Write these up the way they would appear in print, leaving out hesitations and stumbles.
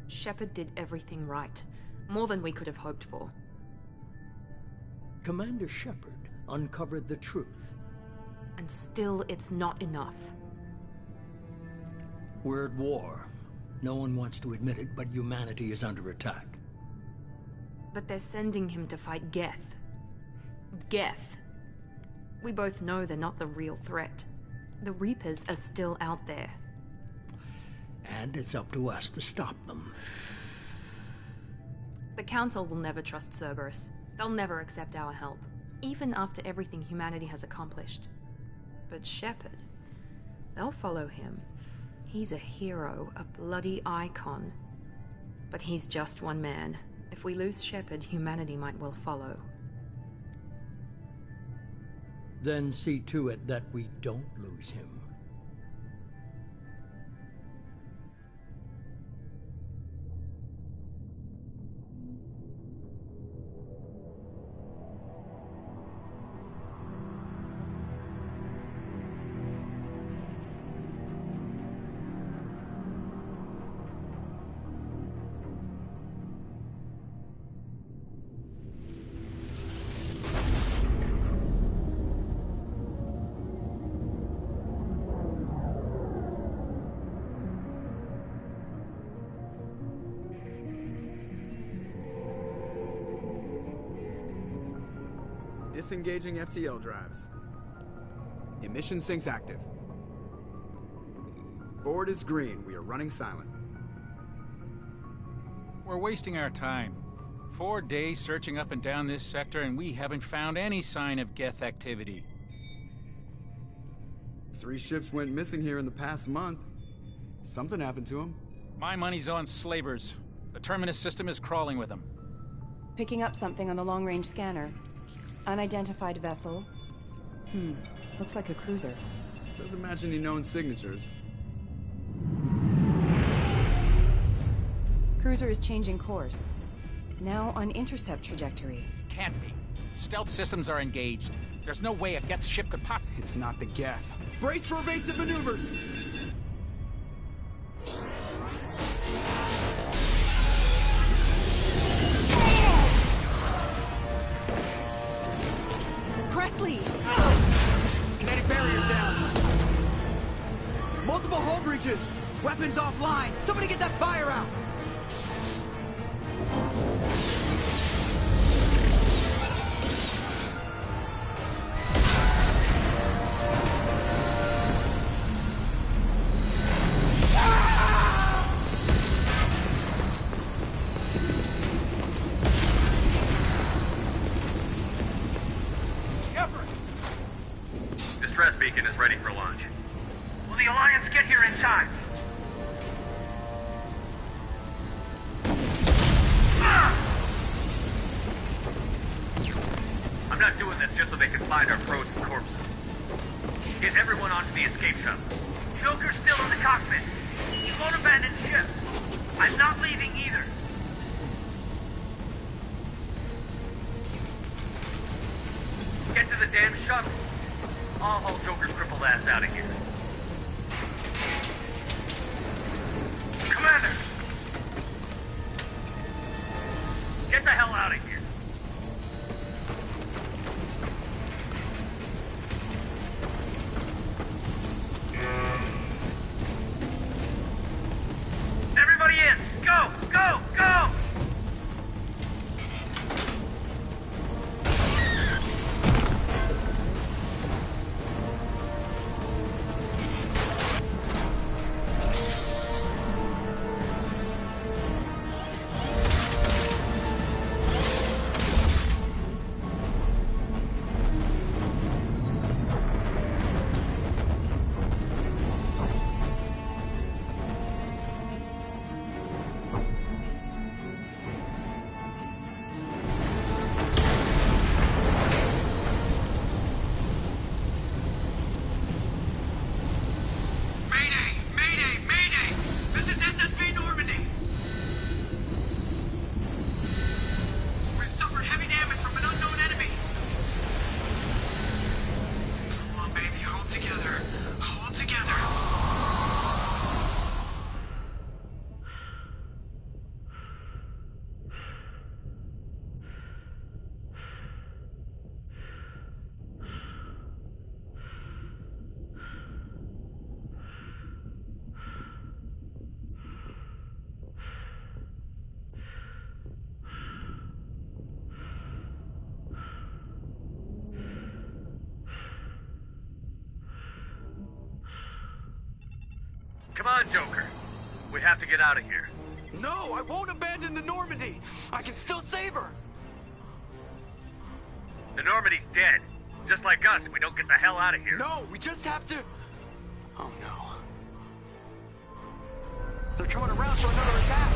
Shepard did everything right. More than we could have hoped for. Commander Shepard uncovered the truth. And still, it's not enough. We're at war. No one wants to admit it, but humanity is under attack. But they're sending him to fight Geth. Geth. We both know they're not the real threat. The Reapers are still out there. And it's up to us to stop them. The Council will never trust Cerberus. They'll never accept our help, even after everything humanity has accomplished. But Shepard, they'll follow him. He's a hero, a bloody icon. But he's just one man. If we lose Shepard, humanity might well follow. Then see to it that we don't lose him. Disengaging FTL drives. Emission sinks active. Board is green. We are running silent. We're wasting our time. 4 days searching up and down this sector, and we haven't found any sign of Geth activity. 3 ships went missing here in the past month. Something happened to them. My money's on slavers. The Terminus system is crawling with them. Picking up something on the long-range scanner. Unidentified vessel. Looks like a cruiser. Doesn't match any known signatures. Cruiser is changing course. Now on intercept trajectory. Can't be. Stealth systems are engaged. There's no way a Geth ship could pop. It's not the Geth. Brace for evasive maneuvers! Presley! Kinetic barriers down. Multiple hull breaches. Weapons offline. Somebody get that fire out. Distress beacon is ready for launch. Will the Alliance get here in time? I'm not doing this just so they can find our frozen corpses. Get everyone onto the escape shuttle. Joker's still in the cockpit. He won't abandon the ship. I'm not leaving either. Get to the damn shuttle. I'll haul Joker's crippled ass out of here. Commander! Get the hell out of here. Come on, Joker. We have to get out of here. No, I won't abandon the Normandy. I can still save her. The Normandy's dead. Just like us if we don't get the hell out of here. No, we just have to... Oh no. They're coming around for another attack.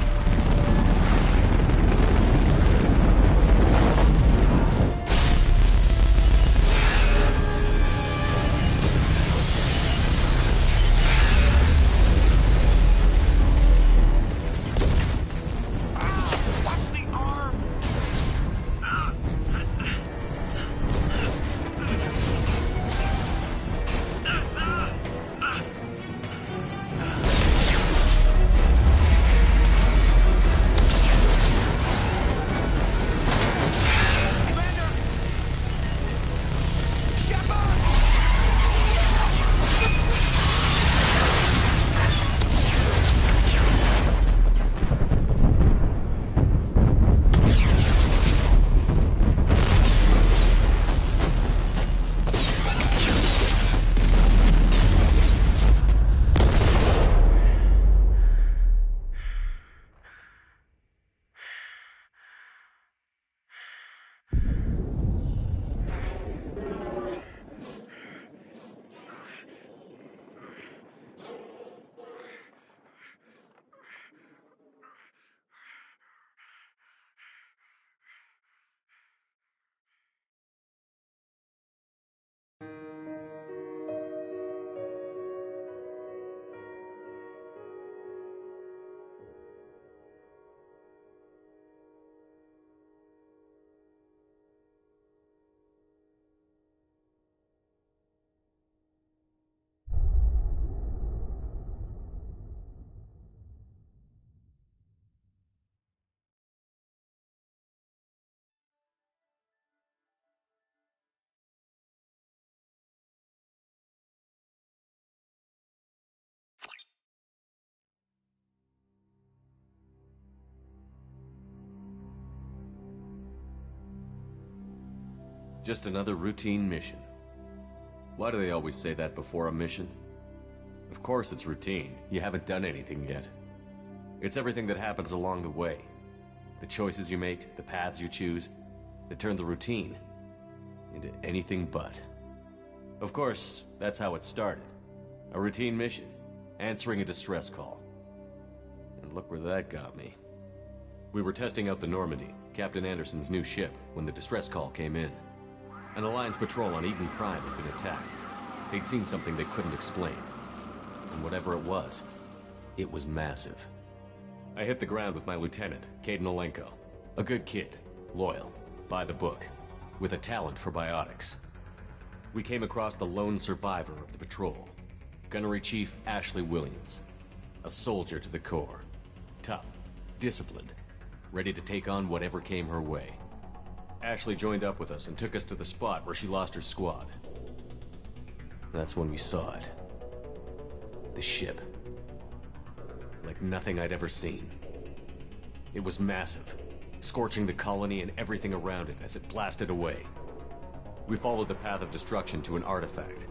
Just another routine mission. Why do they always say that before a mission? Of course it's routine. You haven't done anything yet. It's everything that happens along the way. The choices you make, the paths you choose, that turn the routine into anything but. Of course, that's how it started. A routine mission, answering a distress call. And look where that got me. We were testing out the Normandy, Captain Anderson's new ship, when the distress call came in. An Alliance patrol on Eden Prime had been attacked. They'd seen something they couldn't explain. And whatever it was massive. I hit the ground with my lieutenant, Kaidan Alenko. A good kid, loyal, by the book, with a talent for biotics. We came across the lone survivor of the patrol, Gunnery Chief Ashley Williams. A soldier to the core. Tough, disciplined, ready to take on whatever came her way. Ashley joined up with us and took us to the spot where she lost her squad. That's when we saw it. The ship. Like nothing I'd ever seen. It was massive, scorching the colony and everything around it as it blasted away. We followed the path of destruction to an artifact,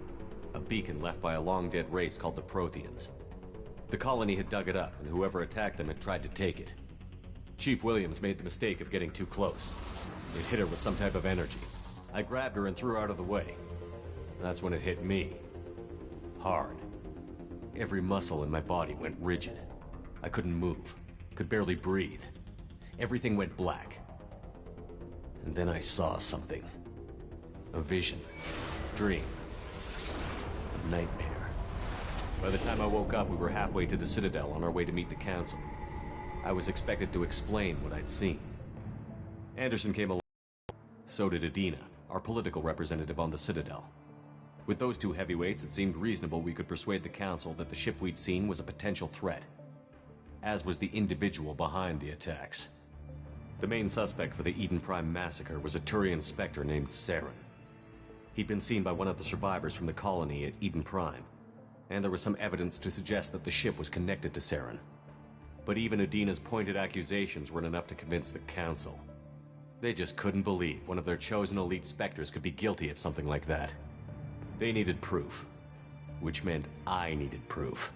a beacon left by a long-dead race called the Protheans. The colony had dug it up, and whoever attacked them had tried to take it. Chief Williams made the mistake of getting too close. It hit her with some type of energy. I grabbed her and threw her out of the way. That's when it hit me. Hard. Every muscle in my body went rigid. I couldn't move, could barely breathe. Everything went black. And then I saw something. A vision. Dream. A nightmare. By the time I woke up, we were halfway to the Citadel on our way to meet the Council. I was expected to explain what I'd seen. Anderson came along. So did Adina, our political representative on the Citadel. With those two heavyweights, it seemed reasonable we could persuade the Council that the ship we'd seen was a potential threat. As was the individual behind the attacks. The main suspect for the Eden Prime massacre was a Turian Spectre named Saren. He'd been seen by one of the survivors from the colony at Eden Prime, and there was some evidence to suggest that the ship was connected to Saren. But even Adina's pointed accusations weren't enough to convince the Council. They just couldn't believe one of their chosen elite Spectres could be guilty of something like that. They needed proof. Which meant I needed proof.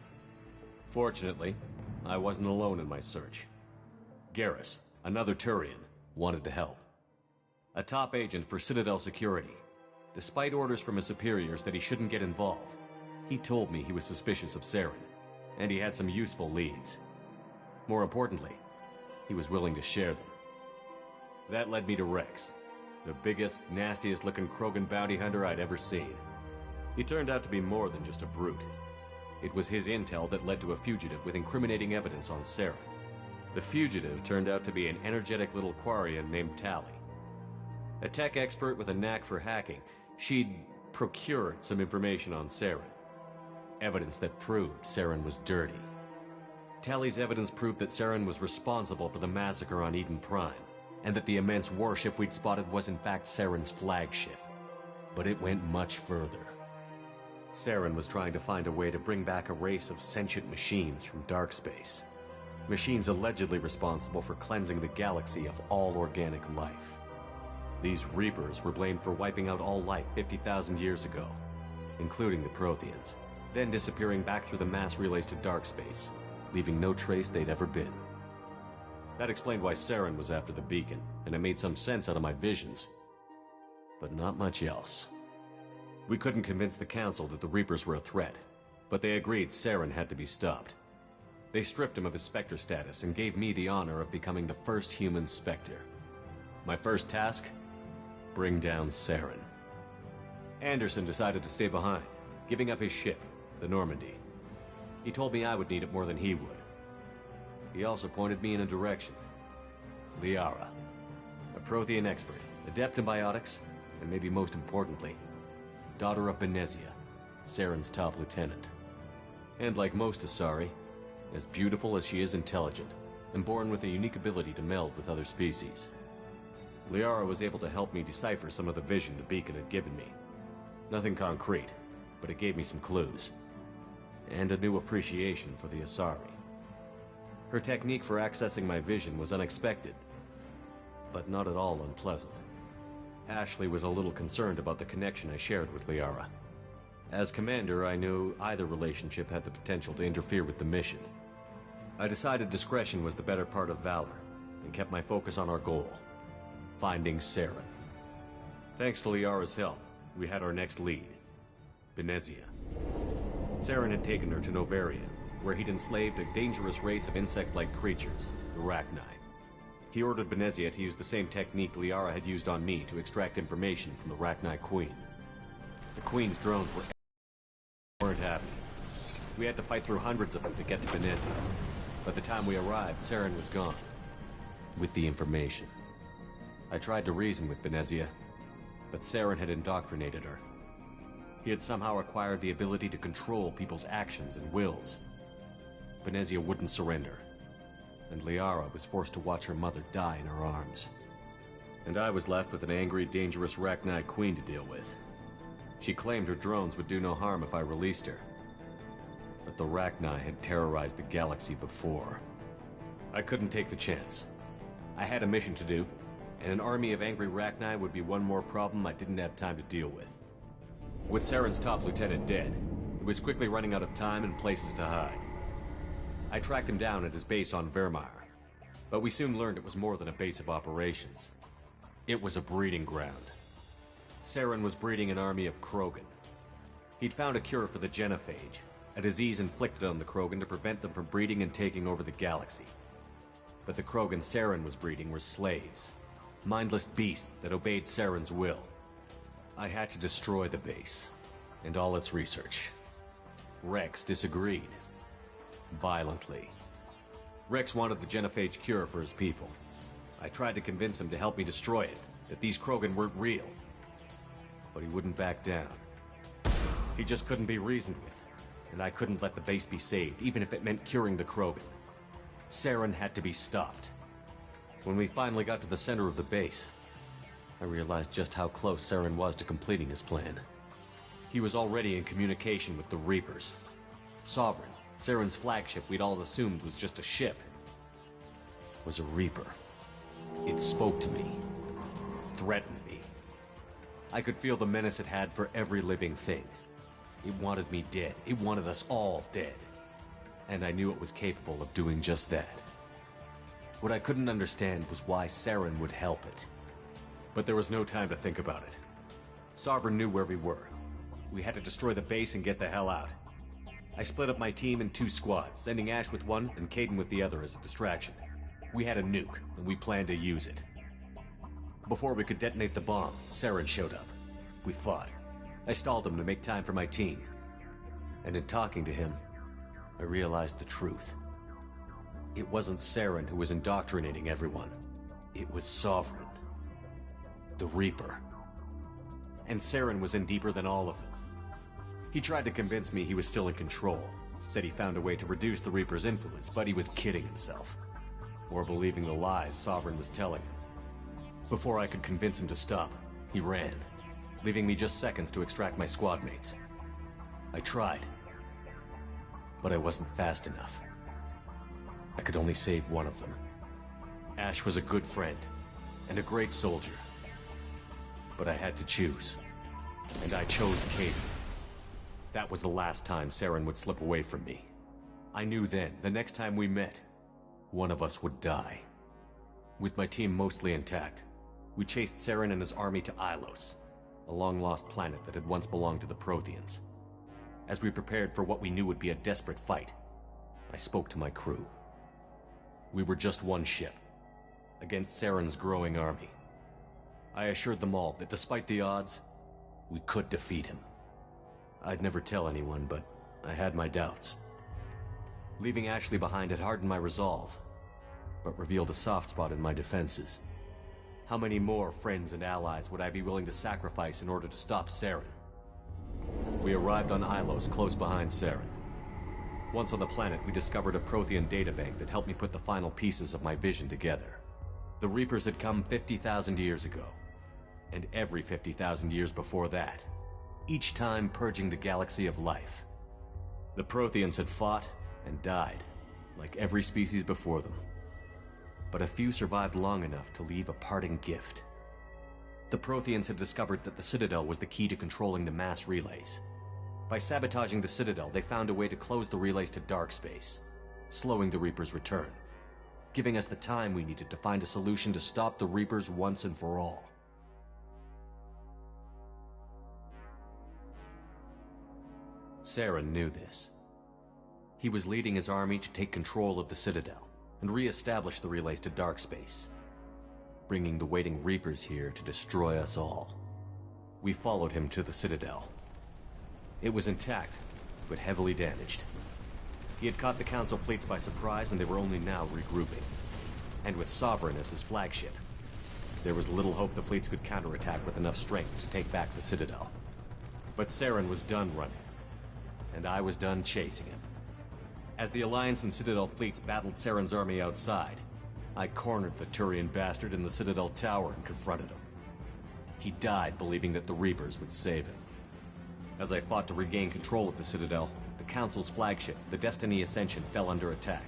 Fortunately, I wasn't alone in my search. Garrus, another Turian, wanted to help. A top agent for Citadel Security. Despite orders from his superiors that he shouldn't get involved, he told me he was suspicious of Saren, and he had some useful leads. More importantly, he was willing to share them. That led me to Rex, the biggest, nastiest-looking Krogan bounty hunter I'd ever seen. He turned out to be more than just a brute. It was his intel that led to a fugitive with incriminating evidence on Saren. The fugitive turned out to be an energetic little Quarian named Tali. A tech expert with a knack for hacking, she'd procured some information on Saren. Evidence that proved Saren was dirty. Tali's evidence proved that Saren was responsible for the massacre on Eden Prime, and that the immense warship we'd spotted was in fact Saren's flagship. But it went much further. Saren was trying to find a way to bring back a race of sentient machines from dark space. Machines allegedly responsible for cleansing the galaxy of all organic life. These Reapers were blamed for wiping out all life 50,000 years ago, including the Protheans, then disappearing back through the mass relays to dark space, leaving no trace they'd ever been. That explained why Saren was after the beacon, and it made some sense out of my visions. But not much else. We couldn't convince the Council that the Reapers were a threat, but they agreed Saren had to be stopped. They stripped him of his Spectre status and gave me the honor of becoming the first human Spectre. My first task? Bring down Saren. Anderson decided to stay behind, giving up his ship, the Normandy. He told me I would need it more than he would. He also pointed me in a direction. Liara, a Prothean expert, adept in biotics, and maybe most importantly, daughter of Benezia, Saren's top lieutenant. And like most Asari, as beautiful as she is intelligent, and born with a unique ability to meld with other species. Liara was able to help me decipher some of the vision the beacon had given me. Nothing concrete, but it gave me some clues. And a new appreciation for the Asari. Her technique for accessing my vision was unexpected, but not at all unpleasant. Ashley was a little concerned about the connection I shared with Liara. As commander, I knew either relationship had the potential to interfere with the mission. I decided discretion was the better part of valor, and kept my focus on our goal, finding Saren. Thanks to Liara's help, we had our next lead, Benezia. Saren had taken her to Novaria, where he'd enslaved a dangerous race of insect-like creatures, the Rachni. He ordered Benezia to use the same technique Liara had used on me to extract information from the Rachni Queen. The Queen's drones weren't happy. We had to fight through hundreds of them to get to Benezia. By the time we arrived, Saren was gone. With the information. I tried to reason with Benezia, but Saren had indoctrinated her. He had somehow acquired the ability to control people's actions and wills. Benezia wouldn't surrender, and Liara was forced to watch her mother die in her arms. And I was left with an angry, dangerous Rachni Queen to deal with. She claimed her drones would do no harm if I released her. But the Rachni had terrorized the galaxy before. I couldn't take the chance. I had a mission to do, and an army of angry Rachni would be one more problem I didn't have time to deal with. With Saren's top lieutenant dead, he was quickly running out of time and places to hide. I tracked him down at his base on Vermeer, but we soon learned it was more than a base of operations. It was a breeding ground. Saren was breeding an army of Krogan. He'd found a cure for the genophage, a disease inflicted on the Krogan to prevent them from breeding and taking over the galaxy. But the Krogan Saren was breeding were slaves, mindless beasts that obeyed Saren's will. I had to destroy the base, and all its research. Rex disagreed. Violently. Rex wanted the genophage cure for his people. I tried to convince him to help me destroy it, that these Krogan weren't real. But he wouldn't back down. He just couldn't be reasoned with, and I couldn't let the base be saved, even if it meant curing the Krogan. Saren had to be stopped. When we finally got to the center of the base, I realized just how close Saren was to completing his plan. He was already in communication with the Reapers. Sovereign, Saren's flagship we'd all assumed was just a ship, was a Reaper. It spoke to me, threatened me. I could feel the menace it had for every living thing. It wanted me dead. It wanted us all dead. and I knew it was capable of doing just that. What I couldn't understand was why Saren would help it. But there was no time to think about it. Sovereign knew where we were. We had to destroy the base and get the hell out. I split up my team in 2 squads, sending Ash with one and Kaidan with the other as a distraction. We had a nuke, and we planned to use it. Before we could detonate the bomb, Saren showed up. We fought. I stalled him to make time for my team. And in talking to him, I realized the truth. It wasn't Saren who was indoctrinating everyone. It was Sovereign. The Reaper. And Saren was in deeper than all of them. He tried to convince me he was still in control. Said he found a way to reduce the Reaper's influence, but he was kidding himself. Or believing the lies Sovereign was telling him. Before I could convince him to stop, he ran, leaving me just seconds to extract my squad mates. I tried, but I wasn't fast enough. I could only save one of them. Ash was a good friend, and a great soldier. But I had to choose, and I chose Kaidan. That was the last time Saren would slip away from me. I knew then, the next time we met, one of us would die. With my team mostly intact, we chased Saren and his army to Ilos, a long-lost planet that had once belonged to the Protheans. As we prepared for what we knew would be a desperate fight, I spoke to my crew. We were just one ship, against Saren's growing army. I assured them all that despite the odds, we could defeat him. I'd never tell anyone, but I had my doubts. Leaving Ashley behind had hardened my resolve, but revealed a soft spot in my defenses. How many more friends and allies would I be willing to sacrifice in order to stop Saren? We arrived on Ilos, close behind Saren. Once on the planet, we discovered a Prothean databank that helped me put the final pieces of my vision together. The Reapers had come 50,000 years ago, and every 50,000 years before that, each time purging the galaxy of life. The Protheans had fought and died, like every species before them. But a few survived long enough to leave a parting gift. The Protheans had discovered that the Citadel was the key to controlling the mass relays. By sabotaging the Citadel, they found a way to close the relays to dark space, slowing the Reaper's return, giving us the time we needed to find a solution to stop the Reapers once and for all. Saren knew this. He was leading his army to take control of the Citadel and re-establish the relays to dark space, bringing the waiting Reapers here to destroy us all. We followed him to the Citadel. It was intact, but heavily damaged. He had caught the Council fleets by surprise, and they were only now regrouping. And with Sovereign as his flagship, there was little hope the fleets could counterattack with enough strength to take back the Citadel. But Saren was done running, and I was done chasing him. As the Alliance and Citadel fleets battled Saren's army outside, I cornered the Turian bastard in the Citadel tower and confronted him. He died believing that the Reapers would save him. As I fought to regain control of the Citadel, the Council's flagship, the Destiny Ascension, fell under attack.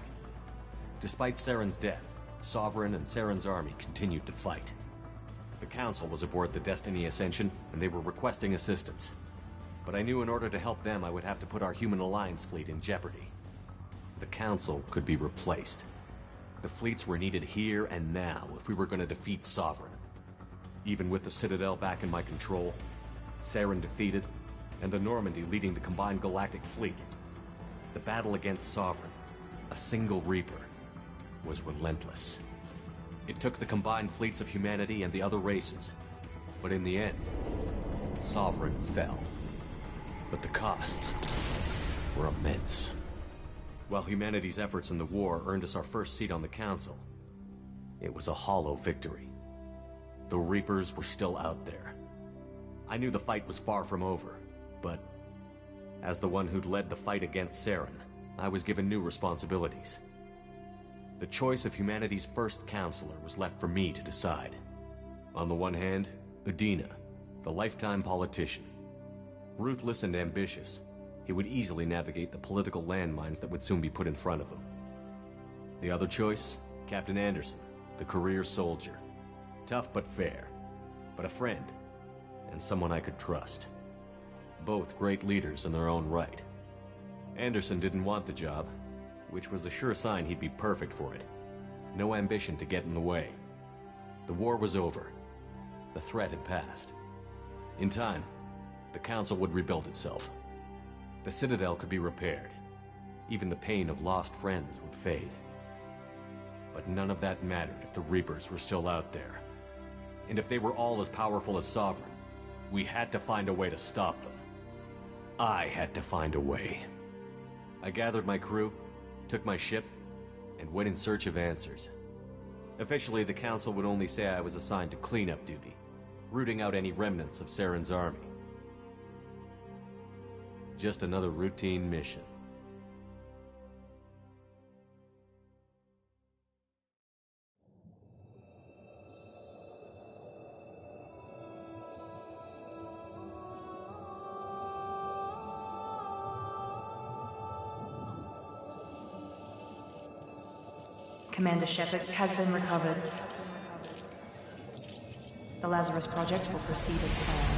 Despite Saren's death, Sovereign and Saren's army continued to fight. The Council was aboard the Destiny Ascension, and they were requesting assistance. But I knew in order to help them, I would have to put our Human Alliance fleet in jeopardy. The Council could be replaced. The fleets were needed here and now if we were going to defeat Sovereign. Even with the Citadel back in my control, Saren defeated, and the Normandy leading the combined galactic fleet, the battle against Sovereign, a single Reaper, was relentless. It took the combined fleets of humanity and the other races, but in the end, Sovereign fell. But the costs were immense. While humanity's efforts in the war earned us our first seat on the Council, it was a hollow victory. The Reapers were still out there. I knew the fight was far from over, but as the one who'd led the fight against Saren, I was given new responsibilities. The choice of humanity's first counselor was left for me to decide. On the one hand, Udina, the lifetime politician. Ruthless and ambitious, he would easily navigate the political landmines that would soon be put in front of him. The other choice, Captain Anderson, the career soldier. Tough but fair, but a friend, and someone I could trust. Both great leaders in their own right. Anderson didn't want the job, which was a sure sign he'd be perfect for it. No ambition to get in the way. The war was over. The threat had passed. In time, the Council would rebuild itself. The Citadel could be repaired. Even the pain of lost friends would fade. But none of that mattered if the Reapers were still out there. And if they were all as powerful as Sovereign, we had to find a way to stop them. I had to find a way. I gathered my crew, took my ship, and went in search of answers. Officially, the Council would only say I was assigned to cleanup duty, rooting out any remnants of Saren's army. Just another routine mission. Commander Shepard has been recovered. The Lazarus Project will proceed as planned.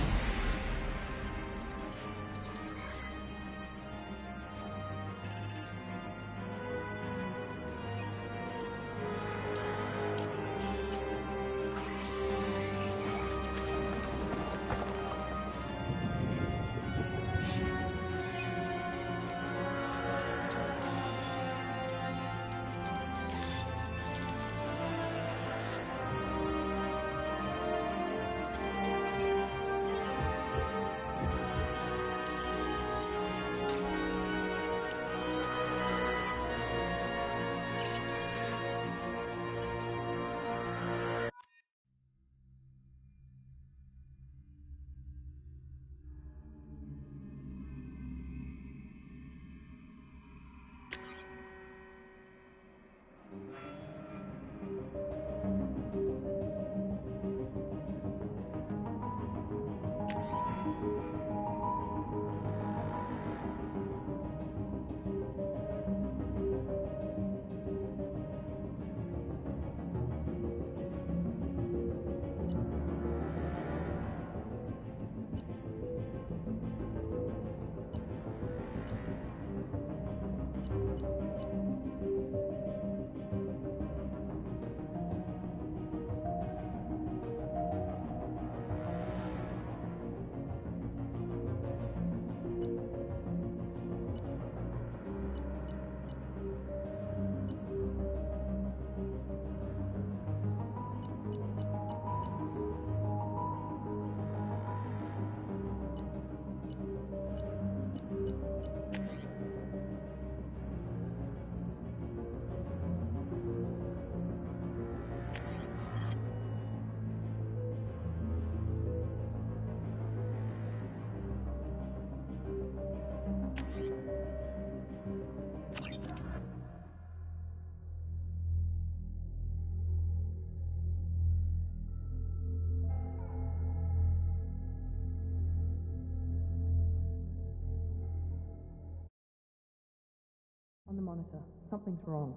On the monitor, something's wrong.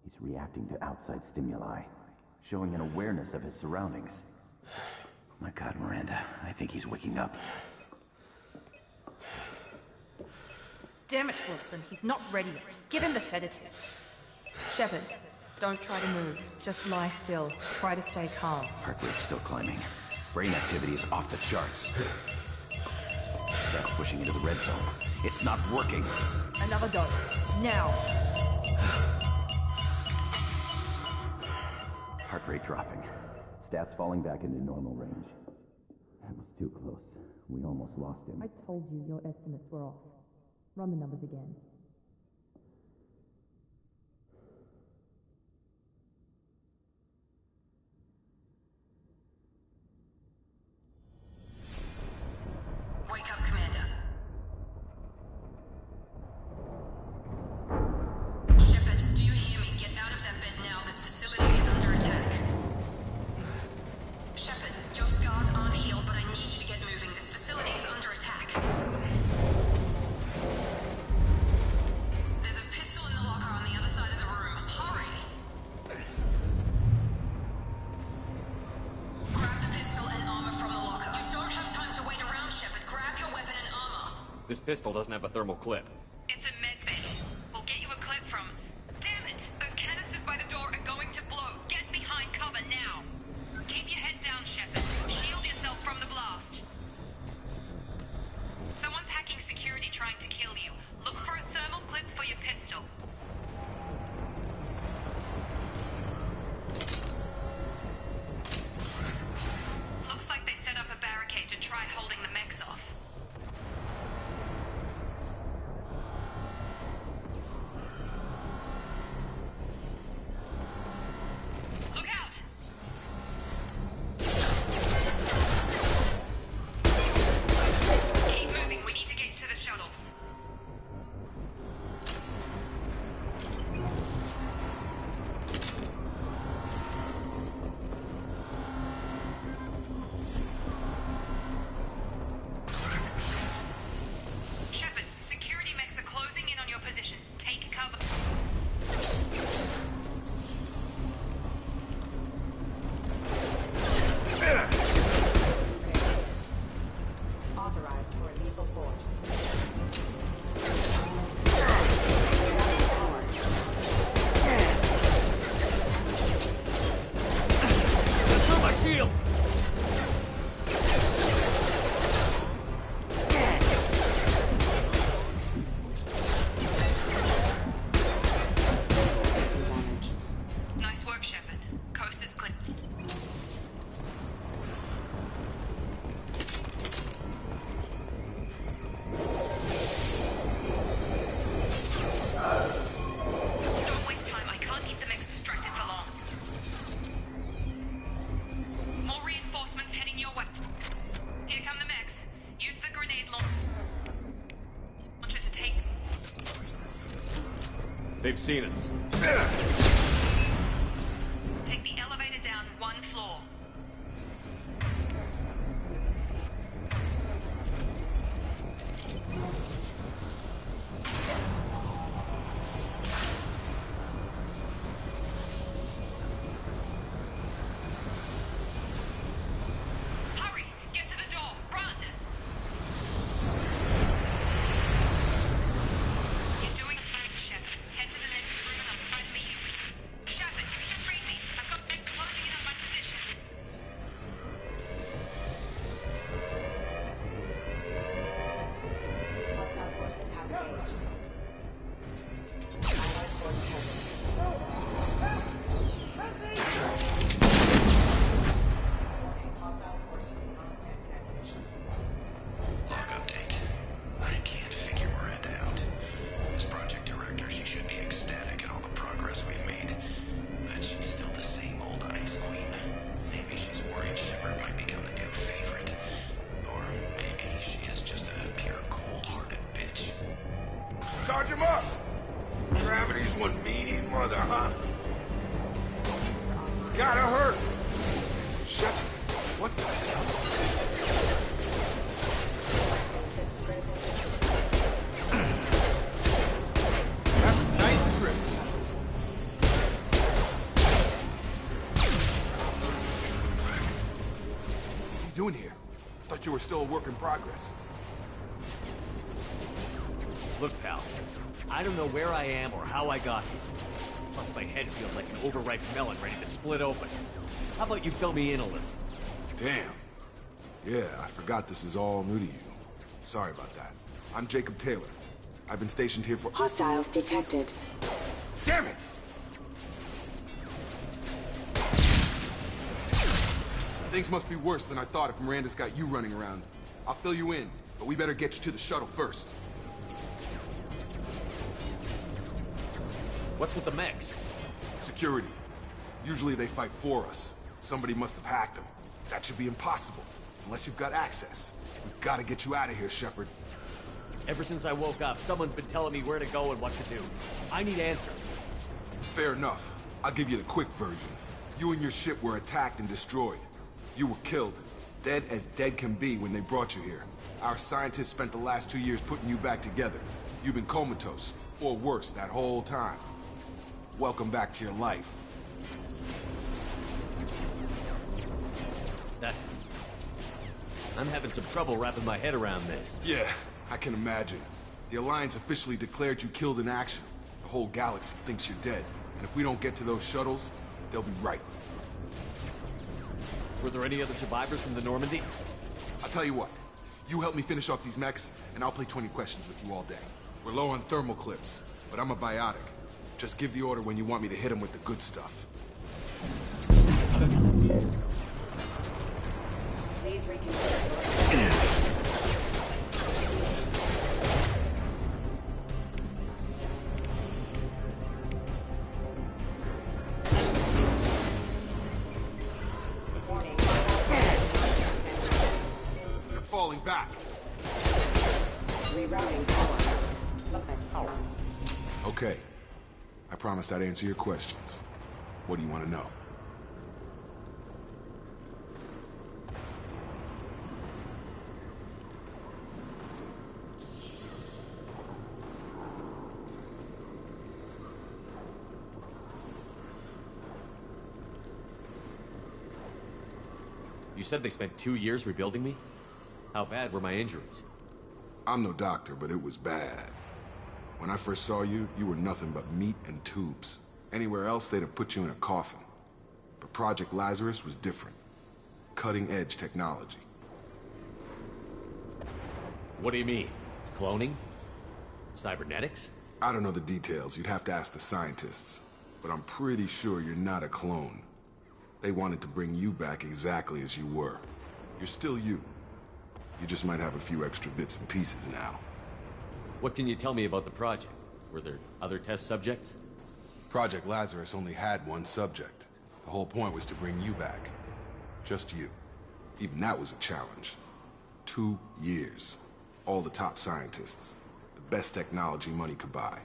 He's reacting to outside stimuli, showing an awareness of his surroundings. Oh my God, Miranda, I think he's waking up. Damn it, Wilson, he's not ready yet. Give him the sedative. Shepard, don't try to move. Just lie still. Try to stay calm. Heart rate's still climbing. Brain activity is off the charts. Steps pushing into the red zone. It's not working. Another dose. Now. Heart rate dropping. Stats falling back into normal range. That was too close. We almost lost him. I told you your estimates were off. Run the numbers again. Wake up, Commander. Shepard, do you hear me? Get out of that bed now. This facility is under attack. Shepard, your scars aren't healed, but I need you to get moving. This facility is under attack. There's a pistol in the locker on the other side of the room. Hurry! Grab the pistol and armor from the locker. You don't have time to wait around, Shepard. Grab your weapon and armor. This pistol doesn't have a thermal clip. It's a med bay. We'll get you a clip from shield! Nice work, Shepard. Coast is clear. Don't waste time. I can't keep the mechs distracted for long. More reinforcements heading your way. Here come the mechs. Use the grenade launcher to take... They've seen us. Take the elevator down one floor. Hurry! Get to the door! Run! You're doing fine, Shep. Head to the next room and I'll try to meet you. Shepard, you can read me. I've got men closing in on my position. Hostile forces have engaged. Allied force present. Hostile forces non-standard ammunition. Log update. I can't figure Miranda out. As project director, she should be ecstatic at all the progress we've made. But she's still the same old ice queen. Maybe she's worried Shepard might become the new favorite. Or maybe she is just a pure cold-hearted bitch. Charge him up! Gravity's one mean mother, huh? Gotta hurt! Shut... What the hell? That's a nice trick. What are you doing here? Thought you were still a work in progress. Look, pal. I don't know where I am or how I got here. Plus, my head feels like an overripe melon ready to split open. How about you fill me in a little? Damn. Yeah, I forgot this is all new to you. Sorry about that. I'm Jacob Taylor. I've been stationed here for... Hostiles detected. Damn it! Things must be worse than I thought if Miranda's got you running around. I'll fill you in, but we better get you to the shuttle first. What's with the mechs? Security. Usually they fight for us. Somebody must have hacked them. That should be impossible, unless you've got access. We've got to get you out of here, Shepard. Ever since I woke up, someone's been telling me where to go and what to do. I need answers. Fair enough. I'll give you the quick version. You and your ship were attacked and destroyed. You were killed. Dead as dead can be when they brought you here. Our scientists spent the last 2 years putting you back together. You've been comatose, or worse, that whole time. Welcome back to your life. I'm having some trouble wrapping my head around this. Yeah, I can imagine. The Alliance officially declared you killed in action. The whole galaxy thinks you're dead. And if we don't get to those shuttles, they'll be right. Were there any other survivors from the Normandy? I'll tell you what. You help me finish off these mechs, and I'll play 20 questions with you all day. We're low on thermal clips, but I'm a biotic. Just give the order when you want me to hit them with the good stuff. Please reconsider. They're falling back. Rerouting power. Okay. I promised I'd answer your questions. What do you want to know? You said they spent 2 years rebuilding me? How bad were my injuries? I'm no doctor, but it was bad. When I first saw you, you were nothing but meat and tubes. Anywhere else, they'd have put you in a coffin. But Project Lazarus was different. cutting-edge technology. What do you mean? Cloning? Cybernetics? I don't know the details. You'd have to ask the scientists. But I'm pretty sure you're not a clone. They wanted to bring you back exactly as you were. You're still you. You just might have a few extra bits and pieces now. What can you tell me about the project? Were there other test subjects? Project Lazarus only had one subject. The whole point was to bring you back. Just you. Even that was a challenge. 2 years. All the top scientists. The best technology money could buy.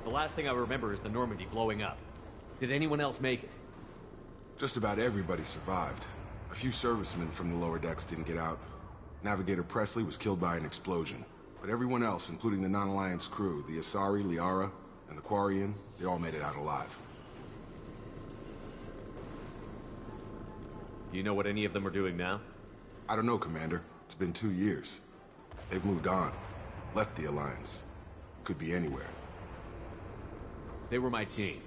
The last thing I remember is the Normandy blowing up. Did anyone else make it? Just about everybody survived. A few servicemen from the lower decks didn't get out. Navigator Presley was killed by an explosion. But everyone else, including the non-Alliance crew, the Asari, Liara, and the Quarian, they all made it out alive. Do you know what any of them are doing now? I don't know, Commander. It's been 2 years. They've moved on. Left the Alliance. Could be anywhere. They were my team.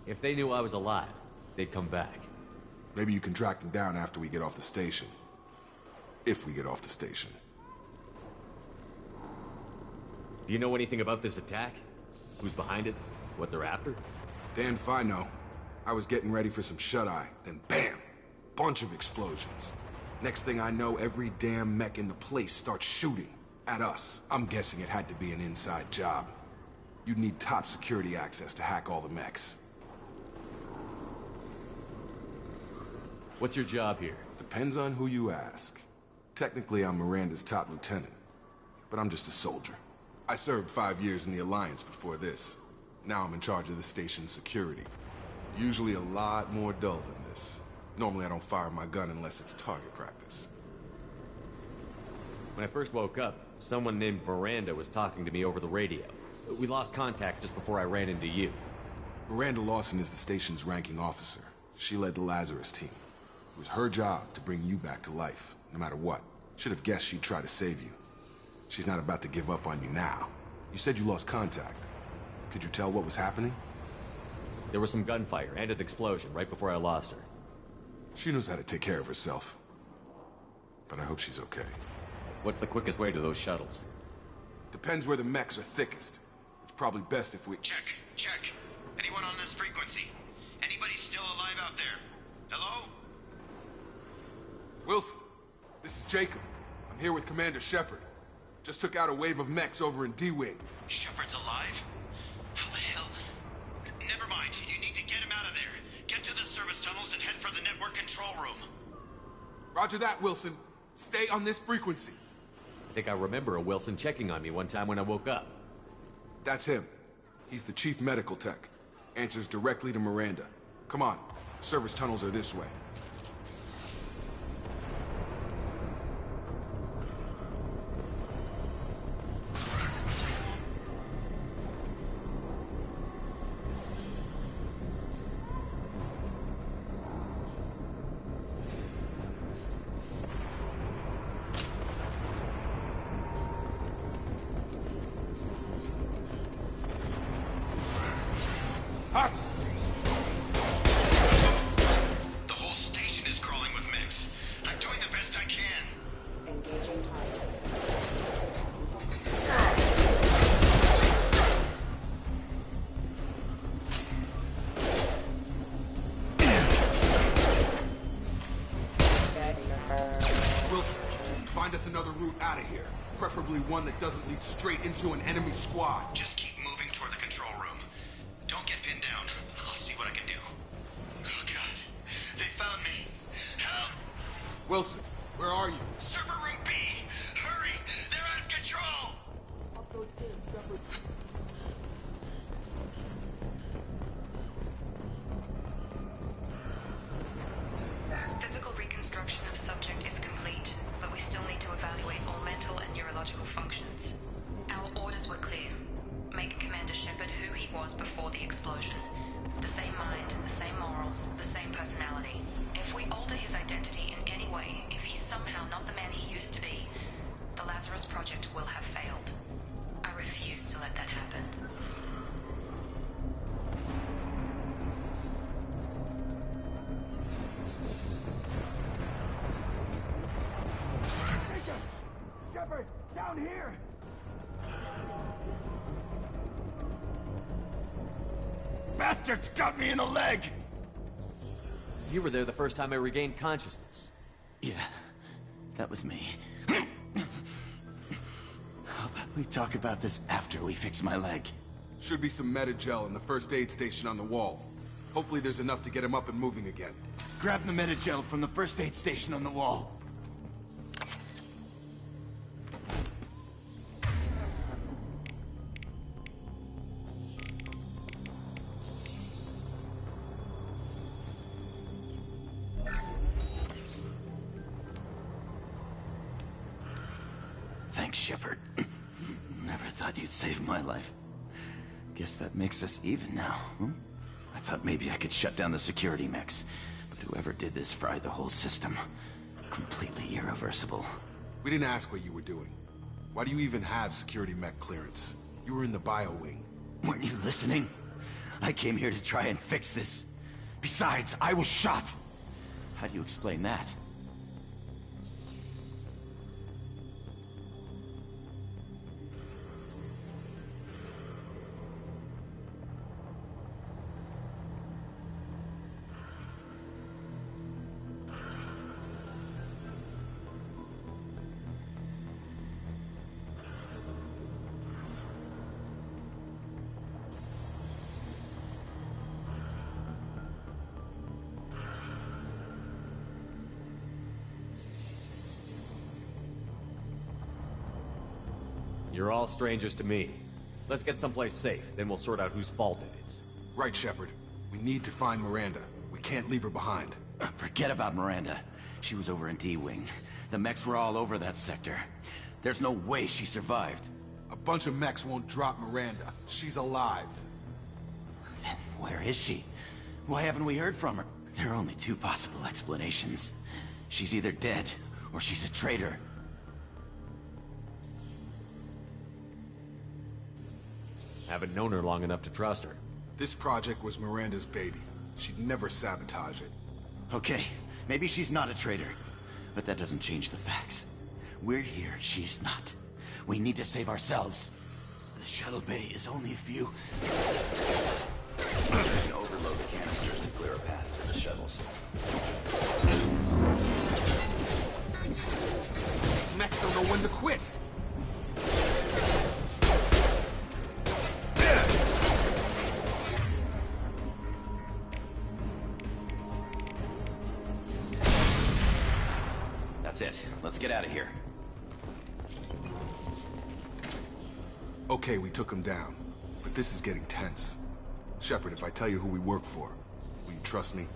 If they knew I was alive, they'd come back. Maybe you can track them down after we get off the station. If we get off the station. Do you know anything about this attack? Who's behind it? What they're after? Damned if I know. I was getting ready for some shut-eye, then BAM! Bunch of explosions. Next thing I know, every damn mech in the place starts shooting. At us. I'm guessing it had to be an inside job. You'd need top security access to hack all the mechs. What's your job here? Depends on who you ask. Technically, I'm Miranda's top lieutenant. But I'm just a soldier. I served 5 years in the Alliance before this. Now I'm in charge of the station's security. Usually a lot more dull than this. Normally I don't fire my gun unless it's target practice. When I first woke up, someone named Miranda was talking to me over the radio. We lost contact just before I ran into you. Miranda Lawson is the station's ranking officer. She led the Lazarus team. It was her job to bring you back to life, no matter what. Should have guessed she'd try to save you. She's not about to give up on you now. You said you lost contact. Could you tell what was happening? There was some gunfire and an explosion right before I lost her. She knows how to take care of herself. But I hope she's okay. What's the quickest way to those shuttles? Depends where the mechs are thickest. It's probably best if we... Check. Anyone on this frequency? Anybody still alive out there? Hello? Wilson, this is Jacob. I'm here with Commander Shepard. Just took out a wave of mechs over in D-Wing. Shepard's alive? How the hell? Never mind. You need to get him out of there. Get to the service tunnels and head for the network control room. Roger that, Wilson. Stay on this frequency. I think I remember a Wilson checking on me one time when I woke up. That's him. He's the chief medical tech. Answers directly to Miranda. Come on. Service tunnels are this way. The whole station is crawling with mechs. I'm doing the best I can. Engaging target. Wilson, find us another route out of here. Preferably one that doesn't lead straight into an enemy squad. Just keep moving toward the control room. Don't get pinned down. I'll see what I can do. Oh, God. They found me. Help! Wilson, where are you? Server room B! Hurry! They're out of control! Physical reconstruction of subject is complete, but we still need to evaluate all mental and neurological functions. Our orders were clear. Make Commander Shepard who he was before the explosion. The same mind, the same morals, the same personality. If we alter his identity in any way, if he's somehow not the man he used to be, the Lazarus Project will have failed. I refuse to let that happen. down here! Bastards got me in the leg! You were there the first time I regained consciousness. Yeah, that was me. How about we talk about this after we fix my leg? Should be some Medi-gel in the first aid station on the wall. Hopefully there's enough to get him up and moving again. Grab the Medi-gel from the first aid station on the wall. Thanks, Shepard. Never thought you'd save my life. Guess that makes us even now, hmm? I thought maybe I could shut down the security mechs, but whoever did this fried the whole system. Completely irreversible. We didn't ask what you were doing. Why do you even have security mech clearance? You were in the bio wing. Weren't you listening? I came here to try and fix this. Besides, I was shot. How do you explain that? You're all strangers to me. Let's get someplace safe, then we'll sort out whose fault it is. Right, Shepard. We need to find Miranda. We can't leave her behind. Forget about Miranda. She was over in D-Wing. The mechs were all over that sector. There's no way she survived. A bunch of mechs won't drop Miranda. She's alive. Then where is she? Why haven't we heard from her? There are only two possible explanations. She's either dead, or she's a traitor. Haven't known her long enough to trust her. This project was Miranda's baby. She'd never sabotage it. Okay, maybe she's not a traitor. But that doesn't change the facts. We're here, she's not. We need to save ourselves. The shuttle bay is only a few... We can overload the canisters to clear a path to the shuttles. These mechs don't know when to quit. That's it. Let's get out of here. Okay, we took him down. But this is getting tense. Shepard, if I tell you who we work for, will you trust me?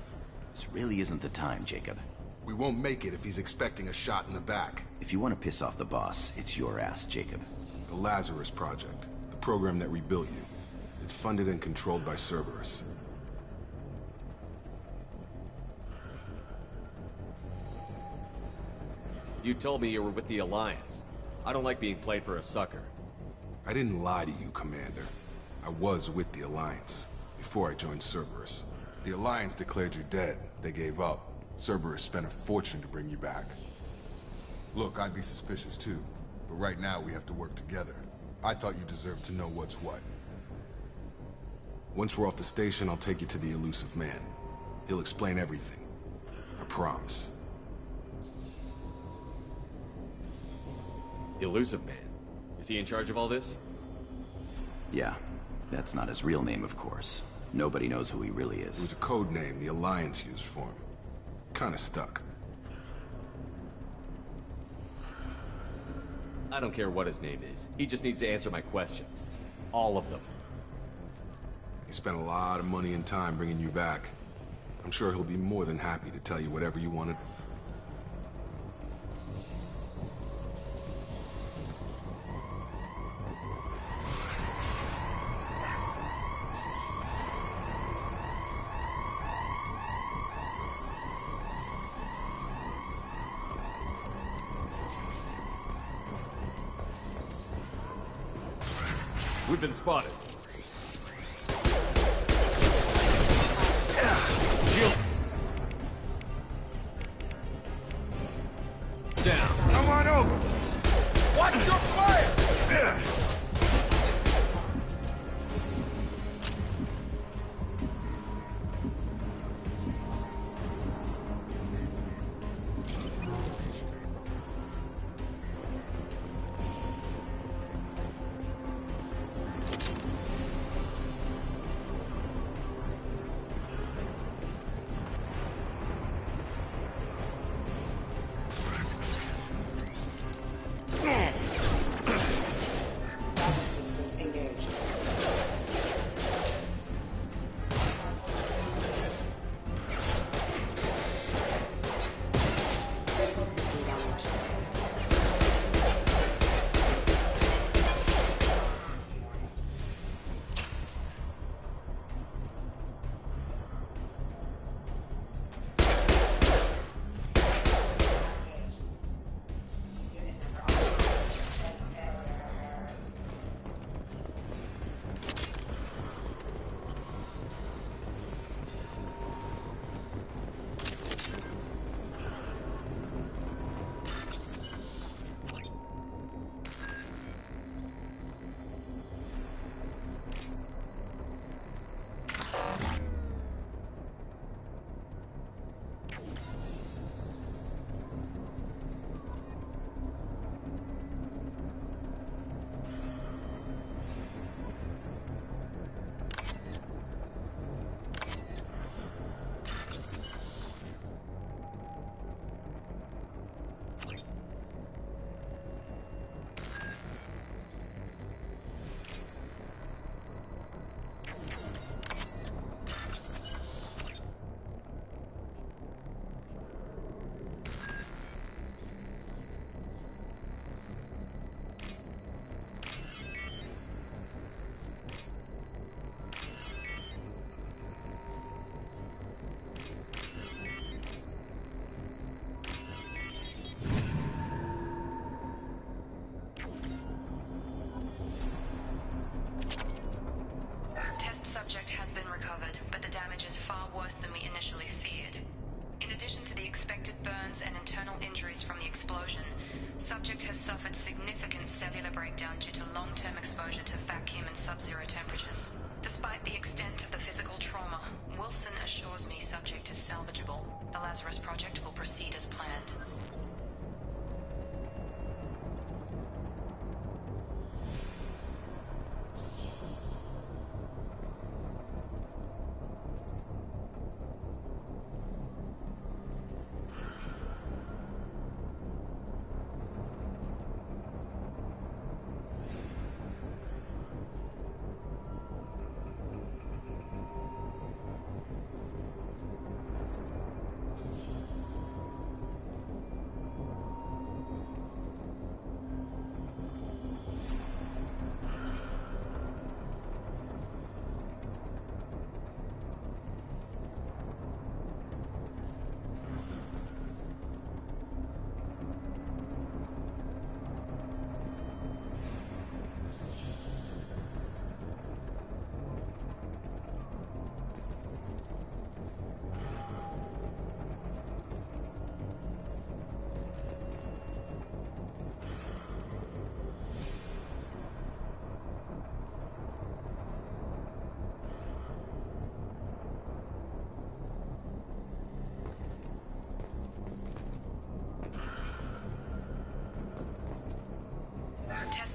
This really isn't the time, Jacob. We won't make it if he's expecting a shot in the back. If you want to piss off the boss, it's your ass, Jacob. The Lazarus Project. The program that rebuilt you. It's funded and controlled by Cerberus. You told me you were with the Alliance. I don't like being played for a sucker. I didn't lie to you, Commander. I was with the Alliance, before I joined Cerberus. The Alliance declared you dead. They gave up. Cerberus spent a fortune to bring you back. Look, I'd be suspicious too, but right now we have to work together. I thought you deserved to know what's what. Once we're off the station, I'll take you to the Elusive Man. He'll explain everything. I promise. Elusive Man? Is he in charge of all this? Yeah. That's not his real name, of course. Nobody knows who he really is. It was a code name the Alliance used for him. Kinda stuck. I don't care what his name is. He just needs to answer my questions. All of them. He spent a lot of money and time bringing you back. I'm sure he'll be more than happy to tell you whatever you wanted. We've been spotted. Shield. Down. Come on over. Watch your fire! worse than we initially feared. In addition to the expected burns and internal injuries from the explosion, subject has suffered significant cellular breakdown due to long-term exposure to vacuum and sub-zero temperatures. Despite the extent of the physical trauma, Wilson assures me subject is salvageable. The Lazarus Project will proceed as planned.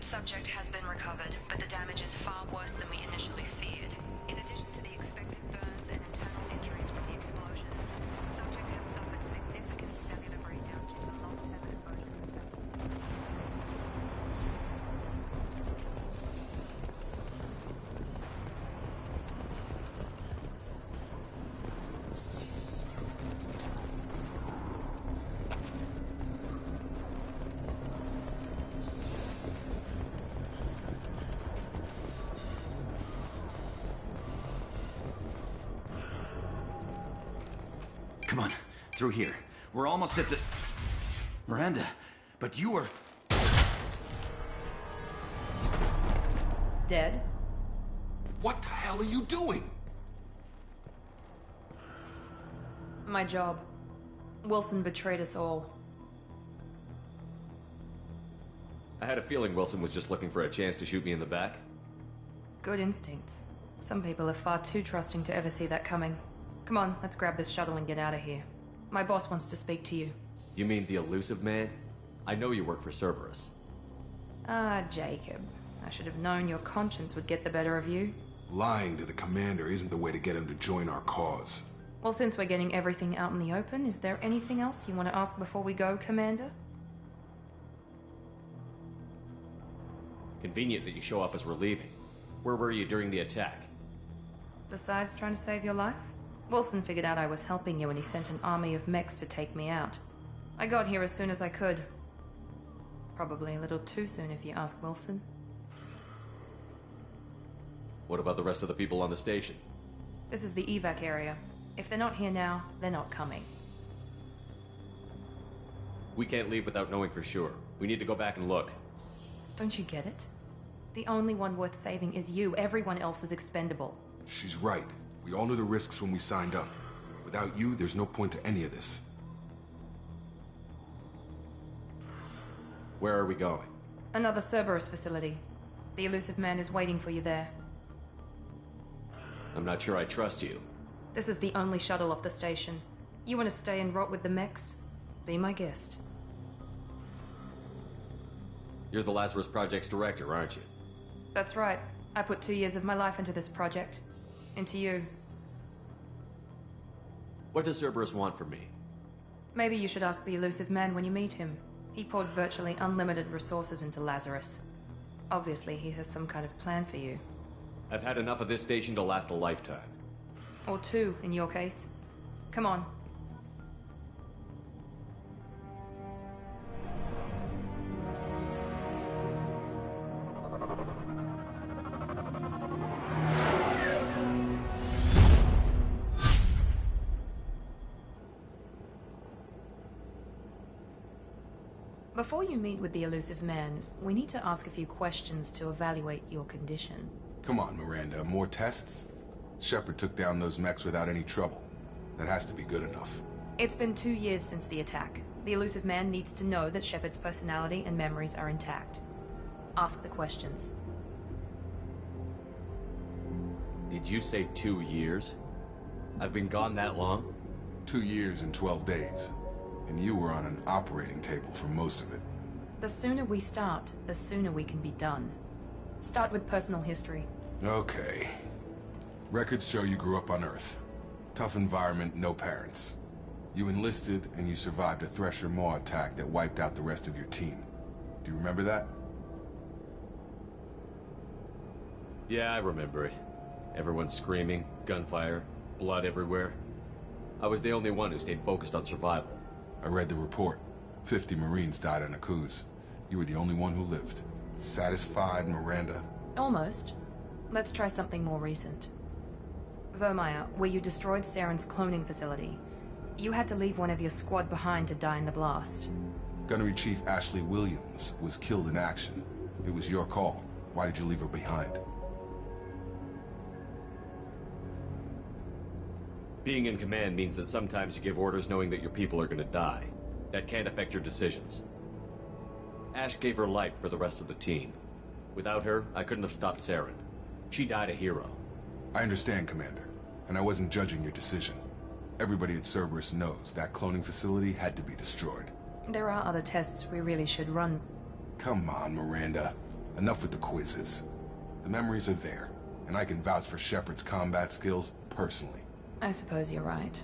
Subject has been recovered, but the damage is far worse than we initially feared. In addition to the expected burns and internal injuries from the explosion, subject has suffered significant cellular breakdown due to long-term exposure to Come on, through here. We're almost at the... Miranda, but you were... Dead? What the hell are you doing? My job. Wilson betrayed us all. I had a feeling Wilson was just looking for a chance to shoot me in the back. Good instincts. Some people are far too trusting to ever see that coming. Come on, let's grab this shuttle and get out of here. My boss wants to speak to you. You mean the elusive man? I know you work for Cerberus. Ah, Jacob. I should have known your conscience would get the better of you. Lying to the commander isn't the way to get him to join our cause. Well, since we're getting everything out in the open, is there anything else you want to ask before we go, Commander? Convenient that you show up as we're leaving. Where were you during the attack? Besides trying to save your life? Wilson figured out I was helping you when he sent an army of mechs to take me out. I got here as soon as I could. Probably a little too soon if you ask Wilson. What about the rest of the people on the station? This is the evac area. If they're not here now, they're not coming. We can't leave without knowing for sure. We need to go back and look. Don't you get it? The only one worth saving is you. Everyone else is expendable. She's right. We all knew the risks when we signed up. Without you, there's no point to any of this. Where are we going? Another Cerberus facility. The elusive man is waiting for you there. I'm not sure I trust you. This is the only shuttle off the station. You want to stay and rot with the mechs? Be my guest. You're the Lazarus Project's director, aren't you? That's right. I put 2 years of my life into this project. Into you. What does Cerberus want from me? Maybe you should ask the elusive man when you meet him. He poured virtually unlimited resources into Lazarus. Obviously, he has some kind of plan for you. I've had enough of this station to last a lifetime. Or 2, in your case. Come on. Before you meet with the elusive man, we need to ask a few questions to evaluate your condition. Come on, Miranda. More tests? Shepard took down those mechs without any trouble. That has to be good enough. It's been 2 years since the attack. The Illusive Man needs to know that Shepard's personality and memories are intact. Ask the questions. Did you say 2 years? I've been gone that long? 2 years and 12 days. And you were on an operating table for most of it. The sooner we start, the sooner we can be done. Start with personal history. Okay. Records show you grew up on Earth. Tough environment, no parents. You enlisted, and you survived a Thresher Maw attack that wiped out the rest of your team. Do you remember that? Yeah, I remember it. Everyone screaming, gunfire, blood everywhere. I was the only one who stayed focused on survival. I read the report. 50 Marines died on Akuz. You were the only one who lived. Satisfied, Miranda? Almost. Let's try something more recent. Vermeer, where you destroyed Saren's cloning facility. You had to leave one of your squad behind to die in the blast. Gunnery Chief Ashley Williams was killed in action. It was your call. Why did you leave her behind? Being in command means that sometimes you give orders knowing that your people are gonna die. That can't affect your decisions. Ash gave her life for the rest of the team. Without her, I couldn't have stopped Saren. She died a hero. I understand, Commander, and I wasn't judging your decision. Everybody at Cerberus knows that cloning facility had to be destroyed. There are other tests we really should run. Come on, Miranda. Enough with the quizzes. The memories are there, and I can vouch for Shepard's combat skills personally. I suppose you're right.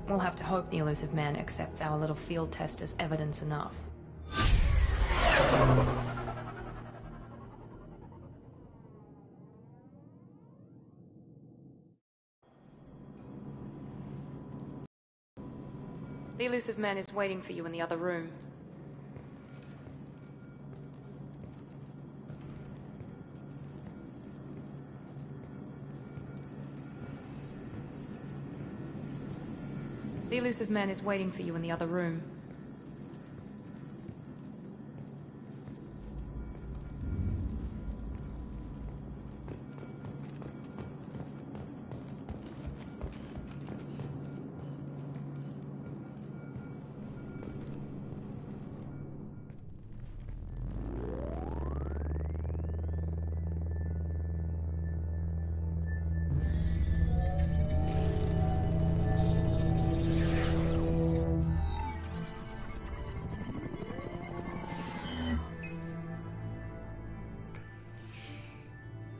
We'll have to hope the Illusive Man accepts our little field test as evidence enough. The Illusive Man is waiting for you in the other room. The Illusive Man is waiting for you in the other room.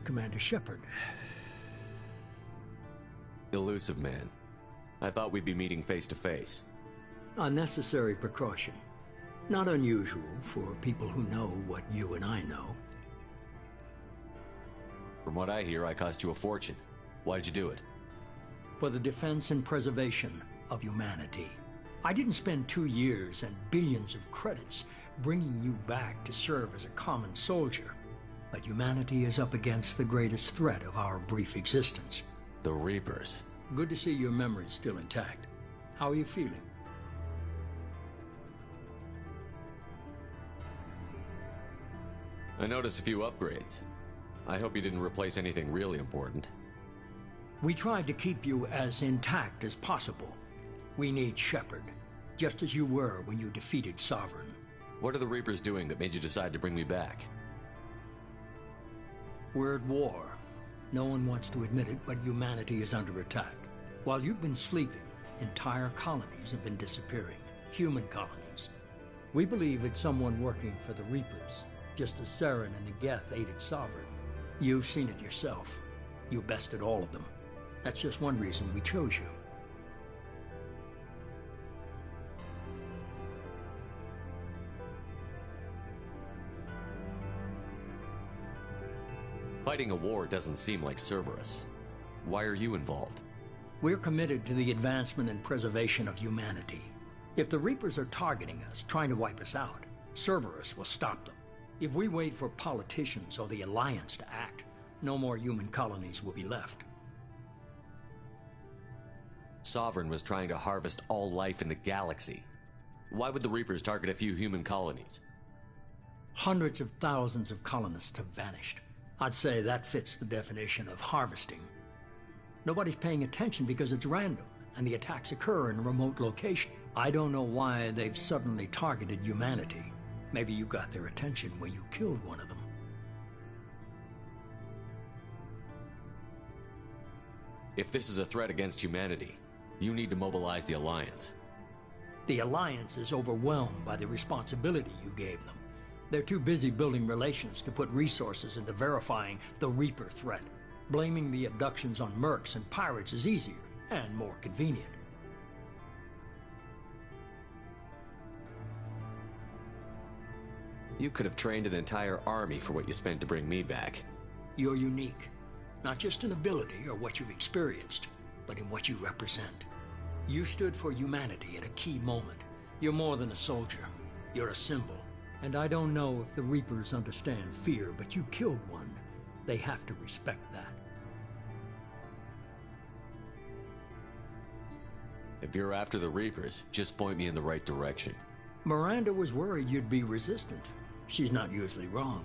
Commander Shepard. Illusive Man. I thought we'd be meeting face to face. A necessary precaution. Not unusual for people who know what you and I know. From what I hear, I cost you a fortune. Why'd you do it? For the defense and preservation of humanity. I didn't spend 2 years and billions of credits bringing you back to serve as a common soldier. But humanity is up against the greatest threat of our brief existence. The Reapers. Good to see your memory's still intact. How are you feeling? I noticed a few upgrades. I hope you didn't replace anything really important. We tried to keep you as intact as possible. We need Shepard, just as you were when you defeated Sovereign. What are the Reapers doing that made you decide to bring me back? We're at war. No one wants to admit it, but humanity is under attack. While you've been sleeping, entire colonies have been disappearing. Human colonies. We believe it's someone working for the Reapers, just as Saren and the Geth aided Sovereign. You've seen it yourself. You bested all of them. That's just one reason we chose you. Fighting a war doesn't seem like Cerberus. Why are you involved? We're committed to the advancement and preservation of humanity. If the Reapers are targeting us, trying to wipe us out, Cerberus will stop them. If we wait for politicians or the Alliance to act, no more human colonies will be left. Sovereign was trying to harvest all life in the galaxy. Why would the Reapers target a few human colonies? Hundreds of thousands of colonists have vanished. I'd say that fits the definition of harvesting. Nobody's paying attention because it's random. and the attacks occur in a remote location. I don't know why they've suddenly targeted humanity. Maybe you got their attention when you killed one of them. If this is a threat against humanity, you need to mobilize the Alliance. The Alliance is overwhelmed by the responsibility you gave them. They're too busy building relations to put resources into verifying the Reaper threat. Blaming the abductions on mercs and pirates is easier and more convenient. You could have trained an entire army for what you spent to bring me back. You're unique, not just in ability or what you've experienced, but in what you represent. You stood for humanity at a key moment. You're more than a soldier. You're a symbol. And I don't know if the Reapers understand fear, but you killed one. They have to respect that. If you're after the Reapers, just point me in the right direction. Miranda was worried you'd be resistant. She's not usually wrong.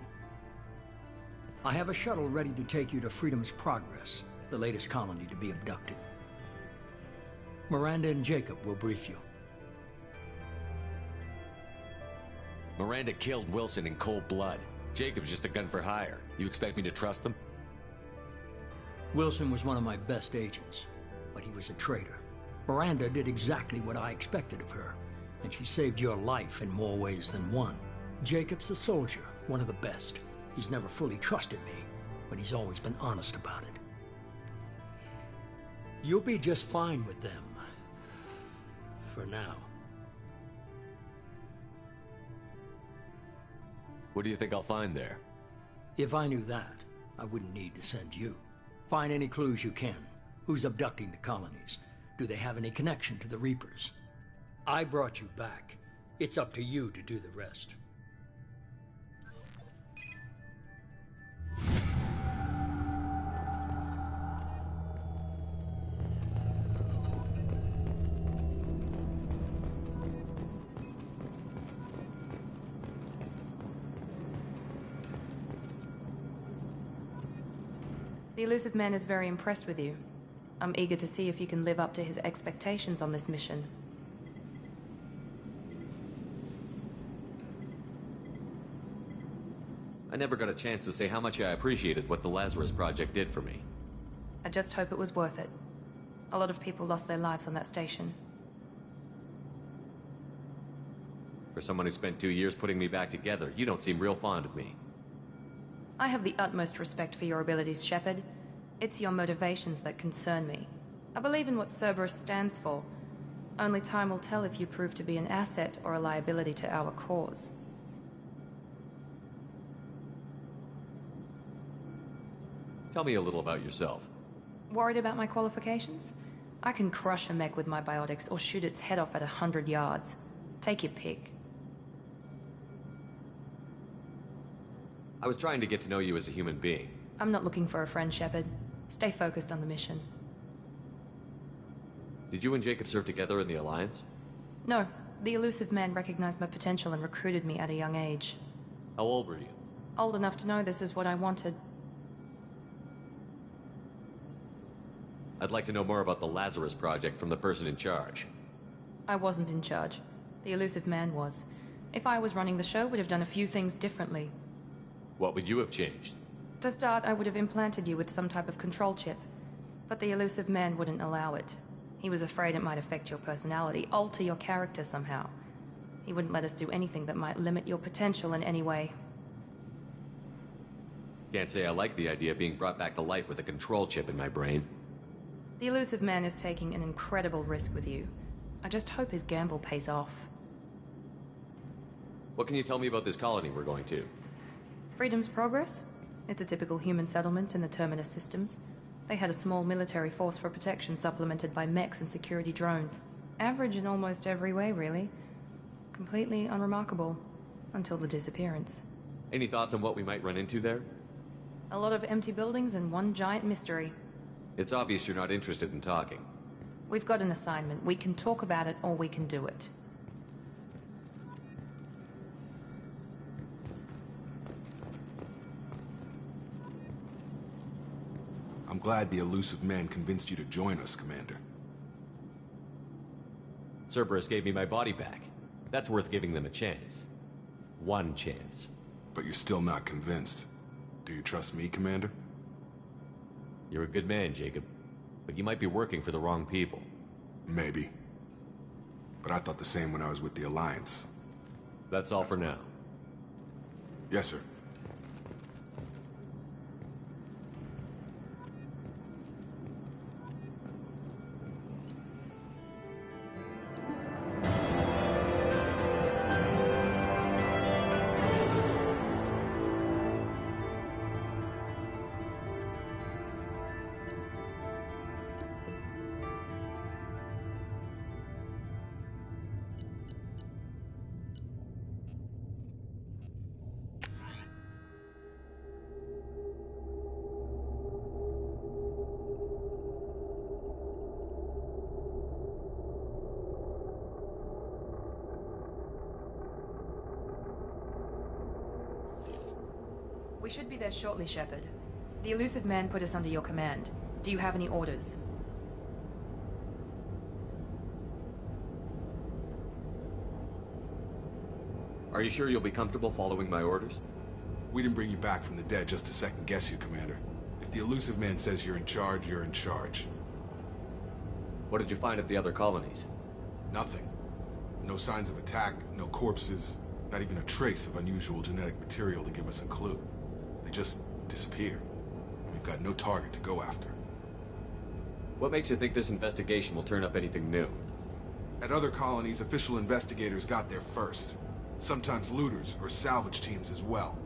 I have a shuttle ready to take you to Freedom's Progress, the latest colony to be abducted. Miranda and Jacob will brief you. Miranda killed Wilson in cold blood. Jacob's just a gun for hire. You expect me to trust them? Wilson was one of my best agents, but he was a traitor. Miranda did exactly what I expected of her, and she saved your life in more ways than one. Jacob's a soldier, one of the best. He's never fully trusted me, but he's always been honest about it. You'll be just fine with them. For now. What do you think I'll find there? If I knew that, I wouldn't need to send you. Find any clues you can. Who's abducting the colonies? Do they have any connection to the Reapers? I brought you back. It's up to you to do the rest. The Illusive Man is very impressed with you. I'm eager to see if you can live up to his expectations on this mission. I never got a chance to say how much I appreciated what the Lazarus Project did for me. I just hope it was worth it. A lot of people lost their lives on that station. For someone who spent 2 years putting me back together, you don't seem real fond of me. I have the utmost respect for your abilities, Shepard. It's your motivations that concern me. I believe in what Cerberus stands for. Only time will tell if you prove to be an asset or a liability to our cause. Tell me a little about yourself. Worried about my qualifications? I can crush a mech with my biotics or shoot its head off at 100 yards. Take your pick. I was trying to get to know you as a human being. I'm not looking for a friend, Shepard. Stay focused on the mission. Did you and Jacob serve together in the Alliance? No. The Illusive Man recognized my potential and recruited me at a young age. How old were you? Old enough to know this is what I wanted. I'd like to know more about the Lazarus Project from the person in charge. I wasn't in charge. The Illusive Man was. If I was running the show, would have done a few things differently. What would you have changed? To start, I would have implanted you with some type of control chip. But the Illusive Man wouldn't allow it. He was afraid it might affect your personality, alter your character somehow. He wouldn't let us do anything that might limit your potential in any way. Can't say I like the idea of being brought back to life with a control chip in my brain. The Illusive Man is taking an incredible risk with you. I just hope his gamble pays off. What can you tell me about this colony we're going to? Freedom's Progress? It's a typical human settlement in the Terminus systems. They had a small military force for protection supplemented by mechs and security drones. Average in almost every way, really. Completely unremarkable. Until the disappearance. Any thoughts on what we might run into there? A lot of empty buildings and one giant mystery. It's obvious you're not interested in talking. We've got an assignment. We can talk about it or we can do it. I'm glad the Illusive Man convinced you to join us, Commander. Cerberus gave me my body back. That's worth giving them a chance. One chance. But you're still not convinced. Do you trust me, Commander? You're a good man, Jacob. But you might be working for the wrong people. Maybe. But I thought the same when I was with the Alliance. That's all for now. Yes, sir. We should be there shortly, Shepard. The Illusive Man put us under your command. Do you have any orders? Are you sure you'll be comfortable following my orders? We didn't bring you back from the dead just to second guess you, Commander. If the Illusive Man says you're in charge, you're in charge. What did you find at the other colonies? Nothing. No signs of attack, no corpses, not even a trace of unusual genetic material to give us a clue. They just disappear. And we've got no target to go after. What makes you think this investigation will turn up anything new? At other colonies, official investigators got there first. Sometimes looters or salvage teams as well.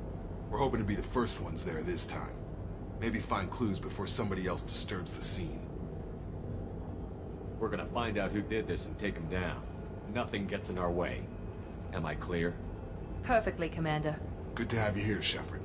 We're hoping to be the first ones there this time. Maybe find clues before somebody else disturbs the scene. We're gonna find out who did this and take him down. Nothing gets in our way. Am I clear? Perfectly, Commander. Good to have you here, Shepard.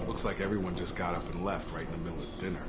Looks like everyone just got up and left right in the middle of dinner.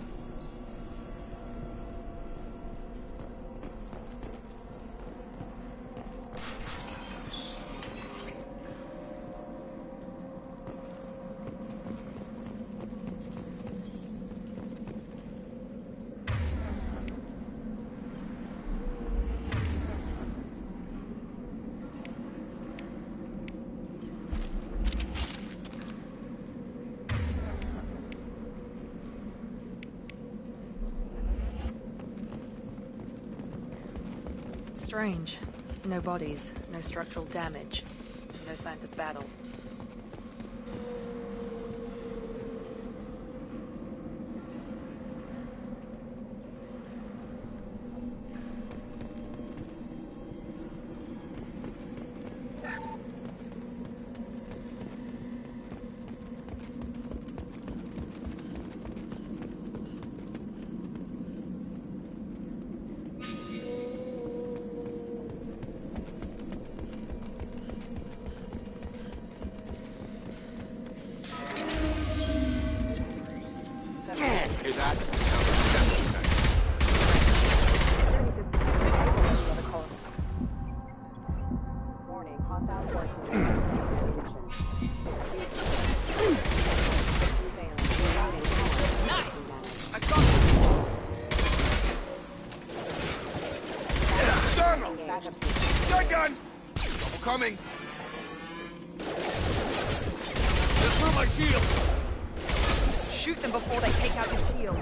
Strange. No bodies, no structural damage, no signs of battle. That sounds like Warning, hostile forces. Nice! I got it! Donald! Gun! Trouble coming! Just through my shield! Shoot them before they take out your shield.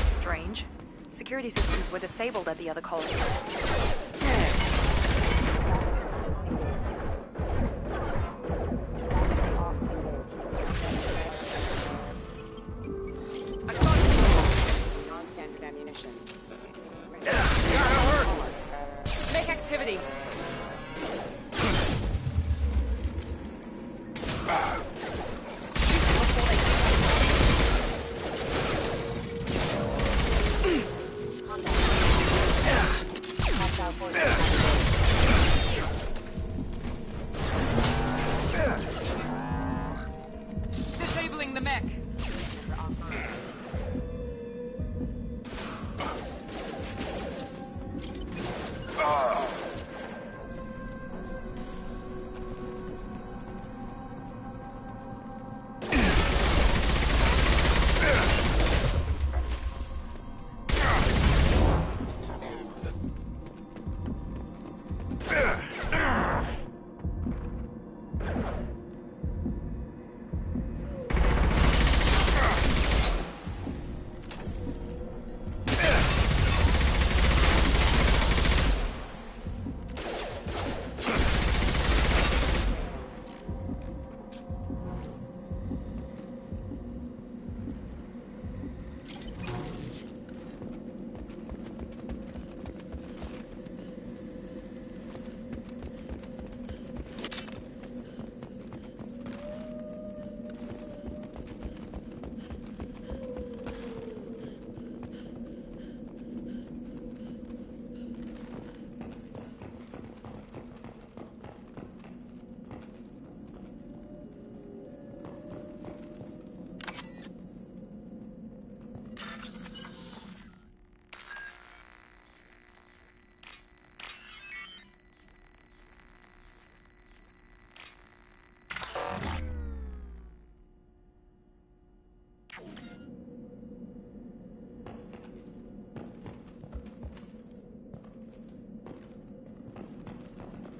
Strange. Security systems were disabled at the other colony. Non-standard ammunition. Make activity! Disabling the mech!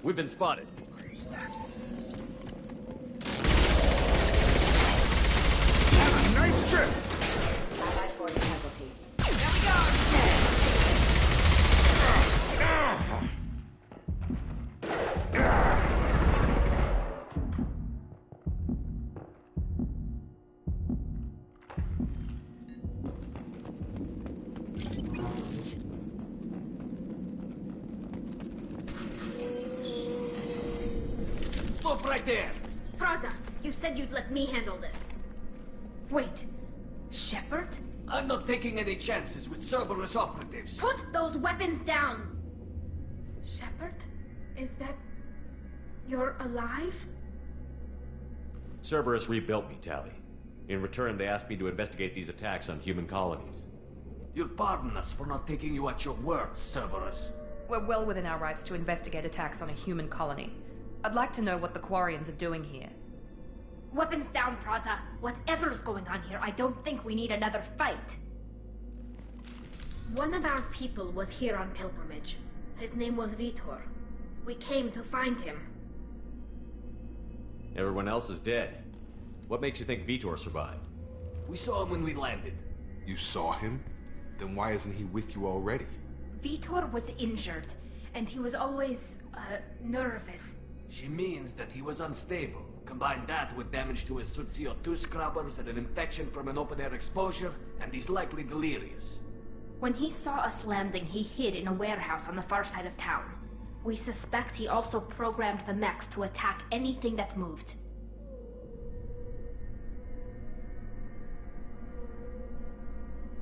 We've been spotted. Nice trip! Allied force casualty. Stop right there! Praza, you said you'd let me handle this. Wait, Shepard? I'm not taking any chances with Cerberus operatives. Put those weapons down! Shepard? Is that... you're alive? Cerberus rebuilt me, Tali. In return, they asked me to investigate these attacks on human colonies. You'll pardon us for not taking you at your word, Cerberus. We're well within our rights to investigate attacks on a human colony. I'd like to know what the Quarians are doing here. Weapons down, Praza. Whatever's going on here, I don't think we need another fight. One of our people was here on pilgrimage. His name was Vitor. We came to find him. Everyone else is dead. What makes you think Vitor survived? We saw him when we landed. You saw him? Then why isn't he with you already? Vitor was injured, and he was always, nervous. She means that he was unstable. Combine that with damage to his suit CO2 scrubbers and an infection from an open-air exposure, and he's likely delirious. When he saw us landing, he hid in a warehouse on the far side of town. We suspect he also programmed the mechs to attack anything that moved.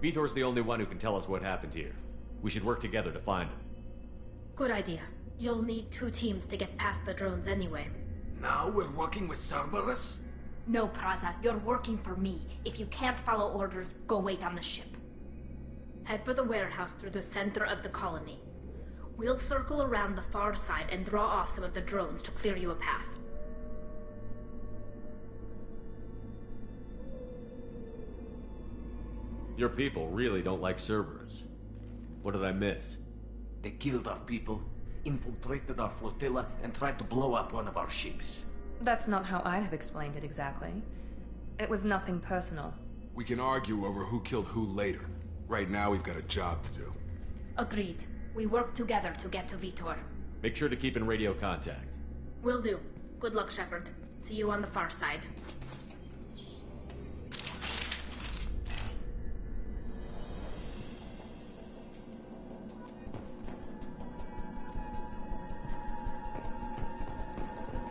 Vitor's the only one who can tell us what happened here. We should work together to find him. Good idea. You'll need 2 teams to get past the drones anyway. Now we're working with Cerberus? No, Praza, you're working for me. If you can't follow orders, go wait on the ship. Head for the warehouse through the center of the colony. We'll circle around the far side and draw off some of the drones to clear you a path. Your people really don't like Cerberus. What did I miss? They killed our people, infiltrated our flotilla, and tried to blow up one of our ships. That's not how I'd have explained it exactly. It was nothing personal. We can argue over who killed who later. Right now, we've got a job to do. Agreed. We work together to get to Vitor. Make sure to keep in radio contact. Will do. Good luck, Shepard. See you on the far side.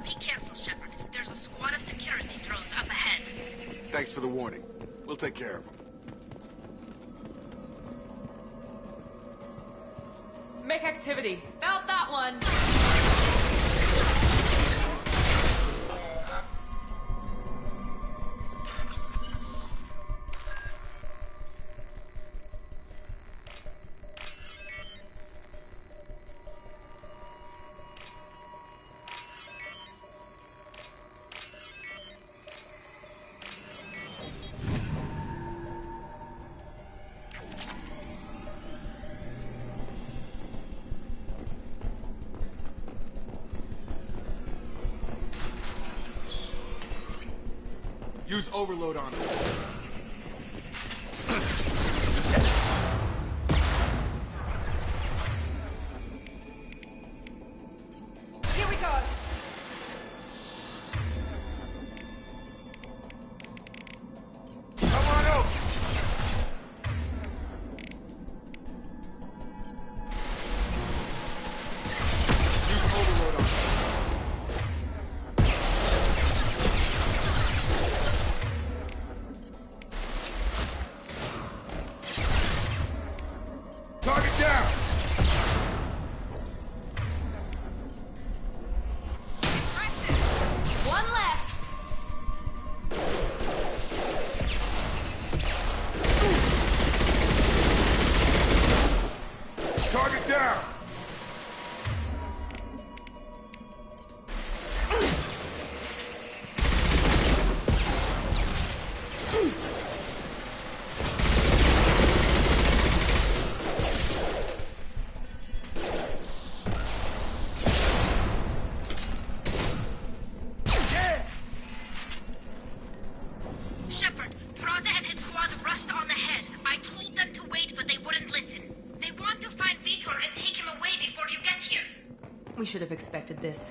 Be careful, Shepard. There's a squad of security drones up ahead. Thanks for the warning. We'll take care of them. Make activity. Felt that one. Use overload on it. Here we go. Come on out! Use overload on it. Target down! One left. Target down! Shepard, Praza and his squad rushed on ahead. I told them to wait, but they wouldn't listen. They want to find Vitor and take him away before you get here. We should have expected this.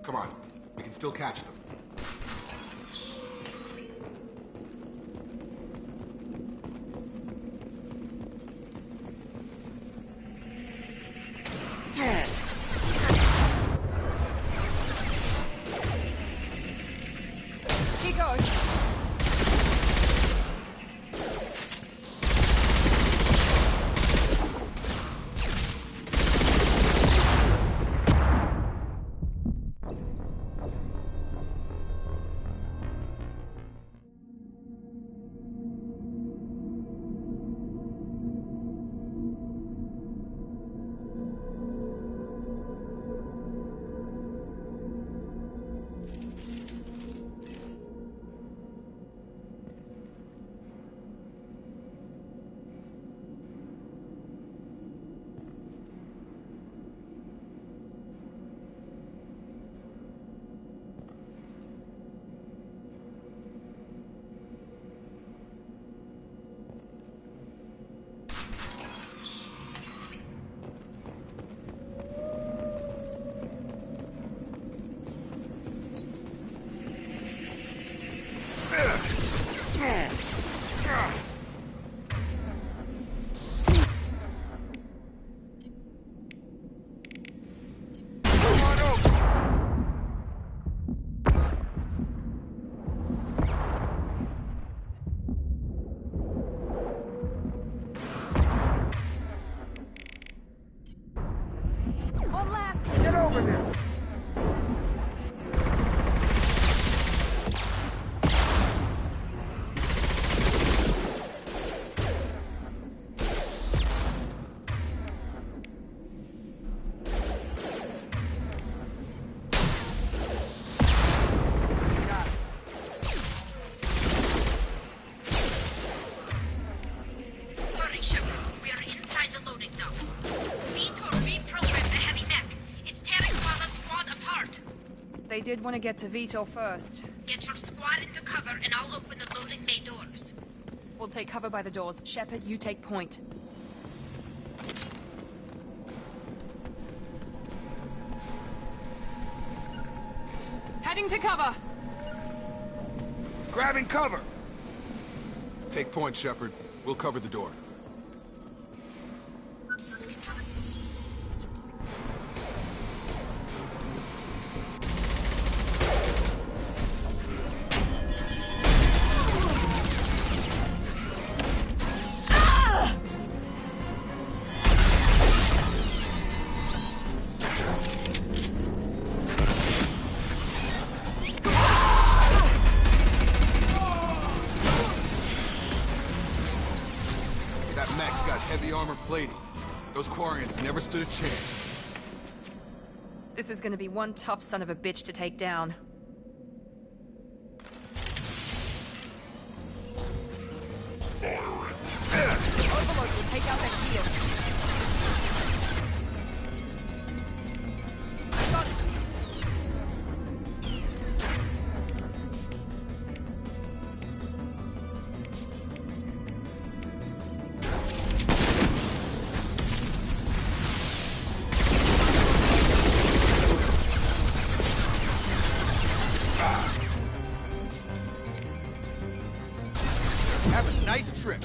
Come on. We can still catch them. He goes. Nox. Vitor reprogrammed the heavy mech. It's tearing Father's squad apart. They did want to get to Vito first. Get your squad into cover and I'll open the loading bay doors. We'll take cover by the doors. Shepard, you take point. Heading to cover! Grabbing cover! Take point, Shepard. We'll cover the door. Those Quarians never stood a chance. This is gonna be one tough son of a bitch to take down. Overlord will take out that shield. I got it. Have a nice trip.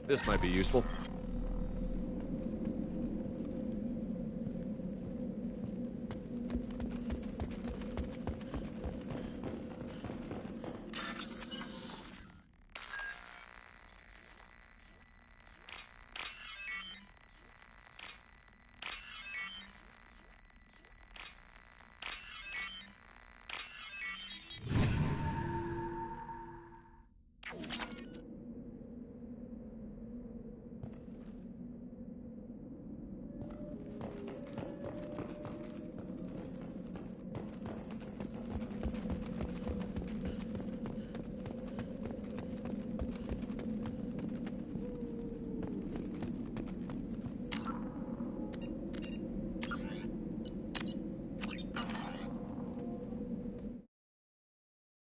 This might be useful.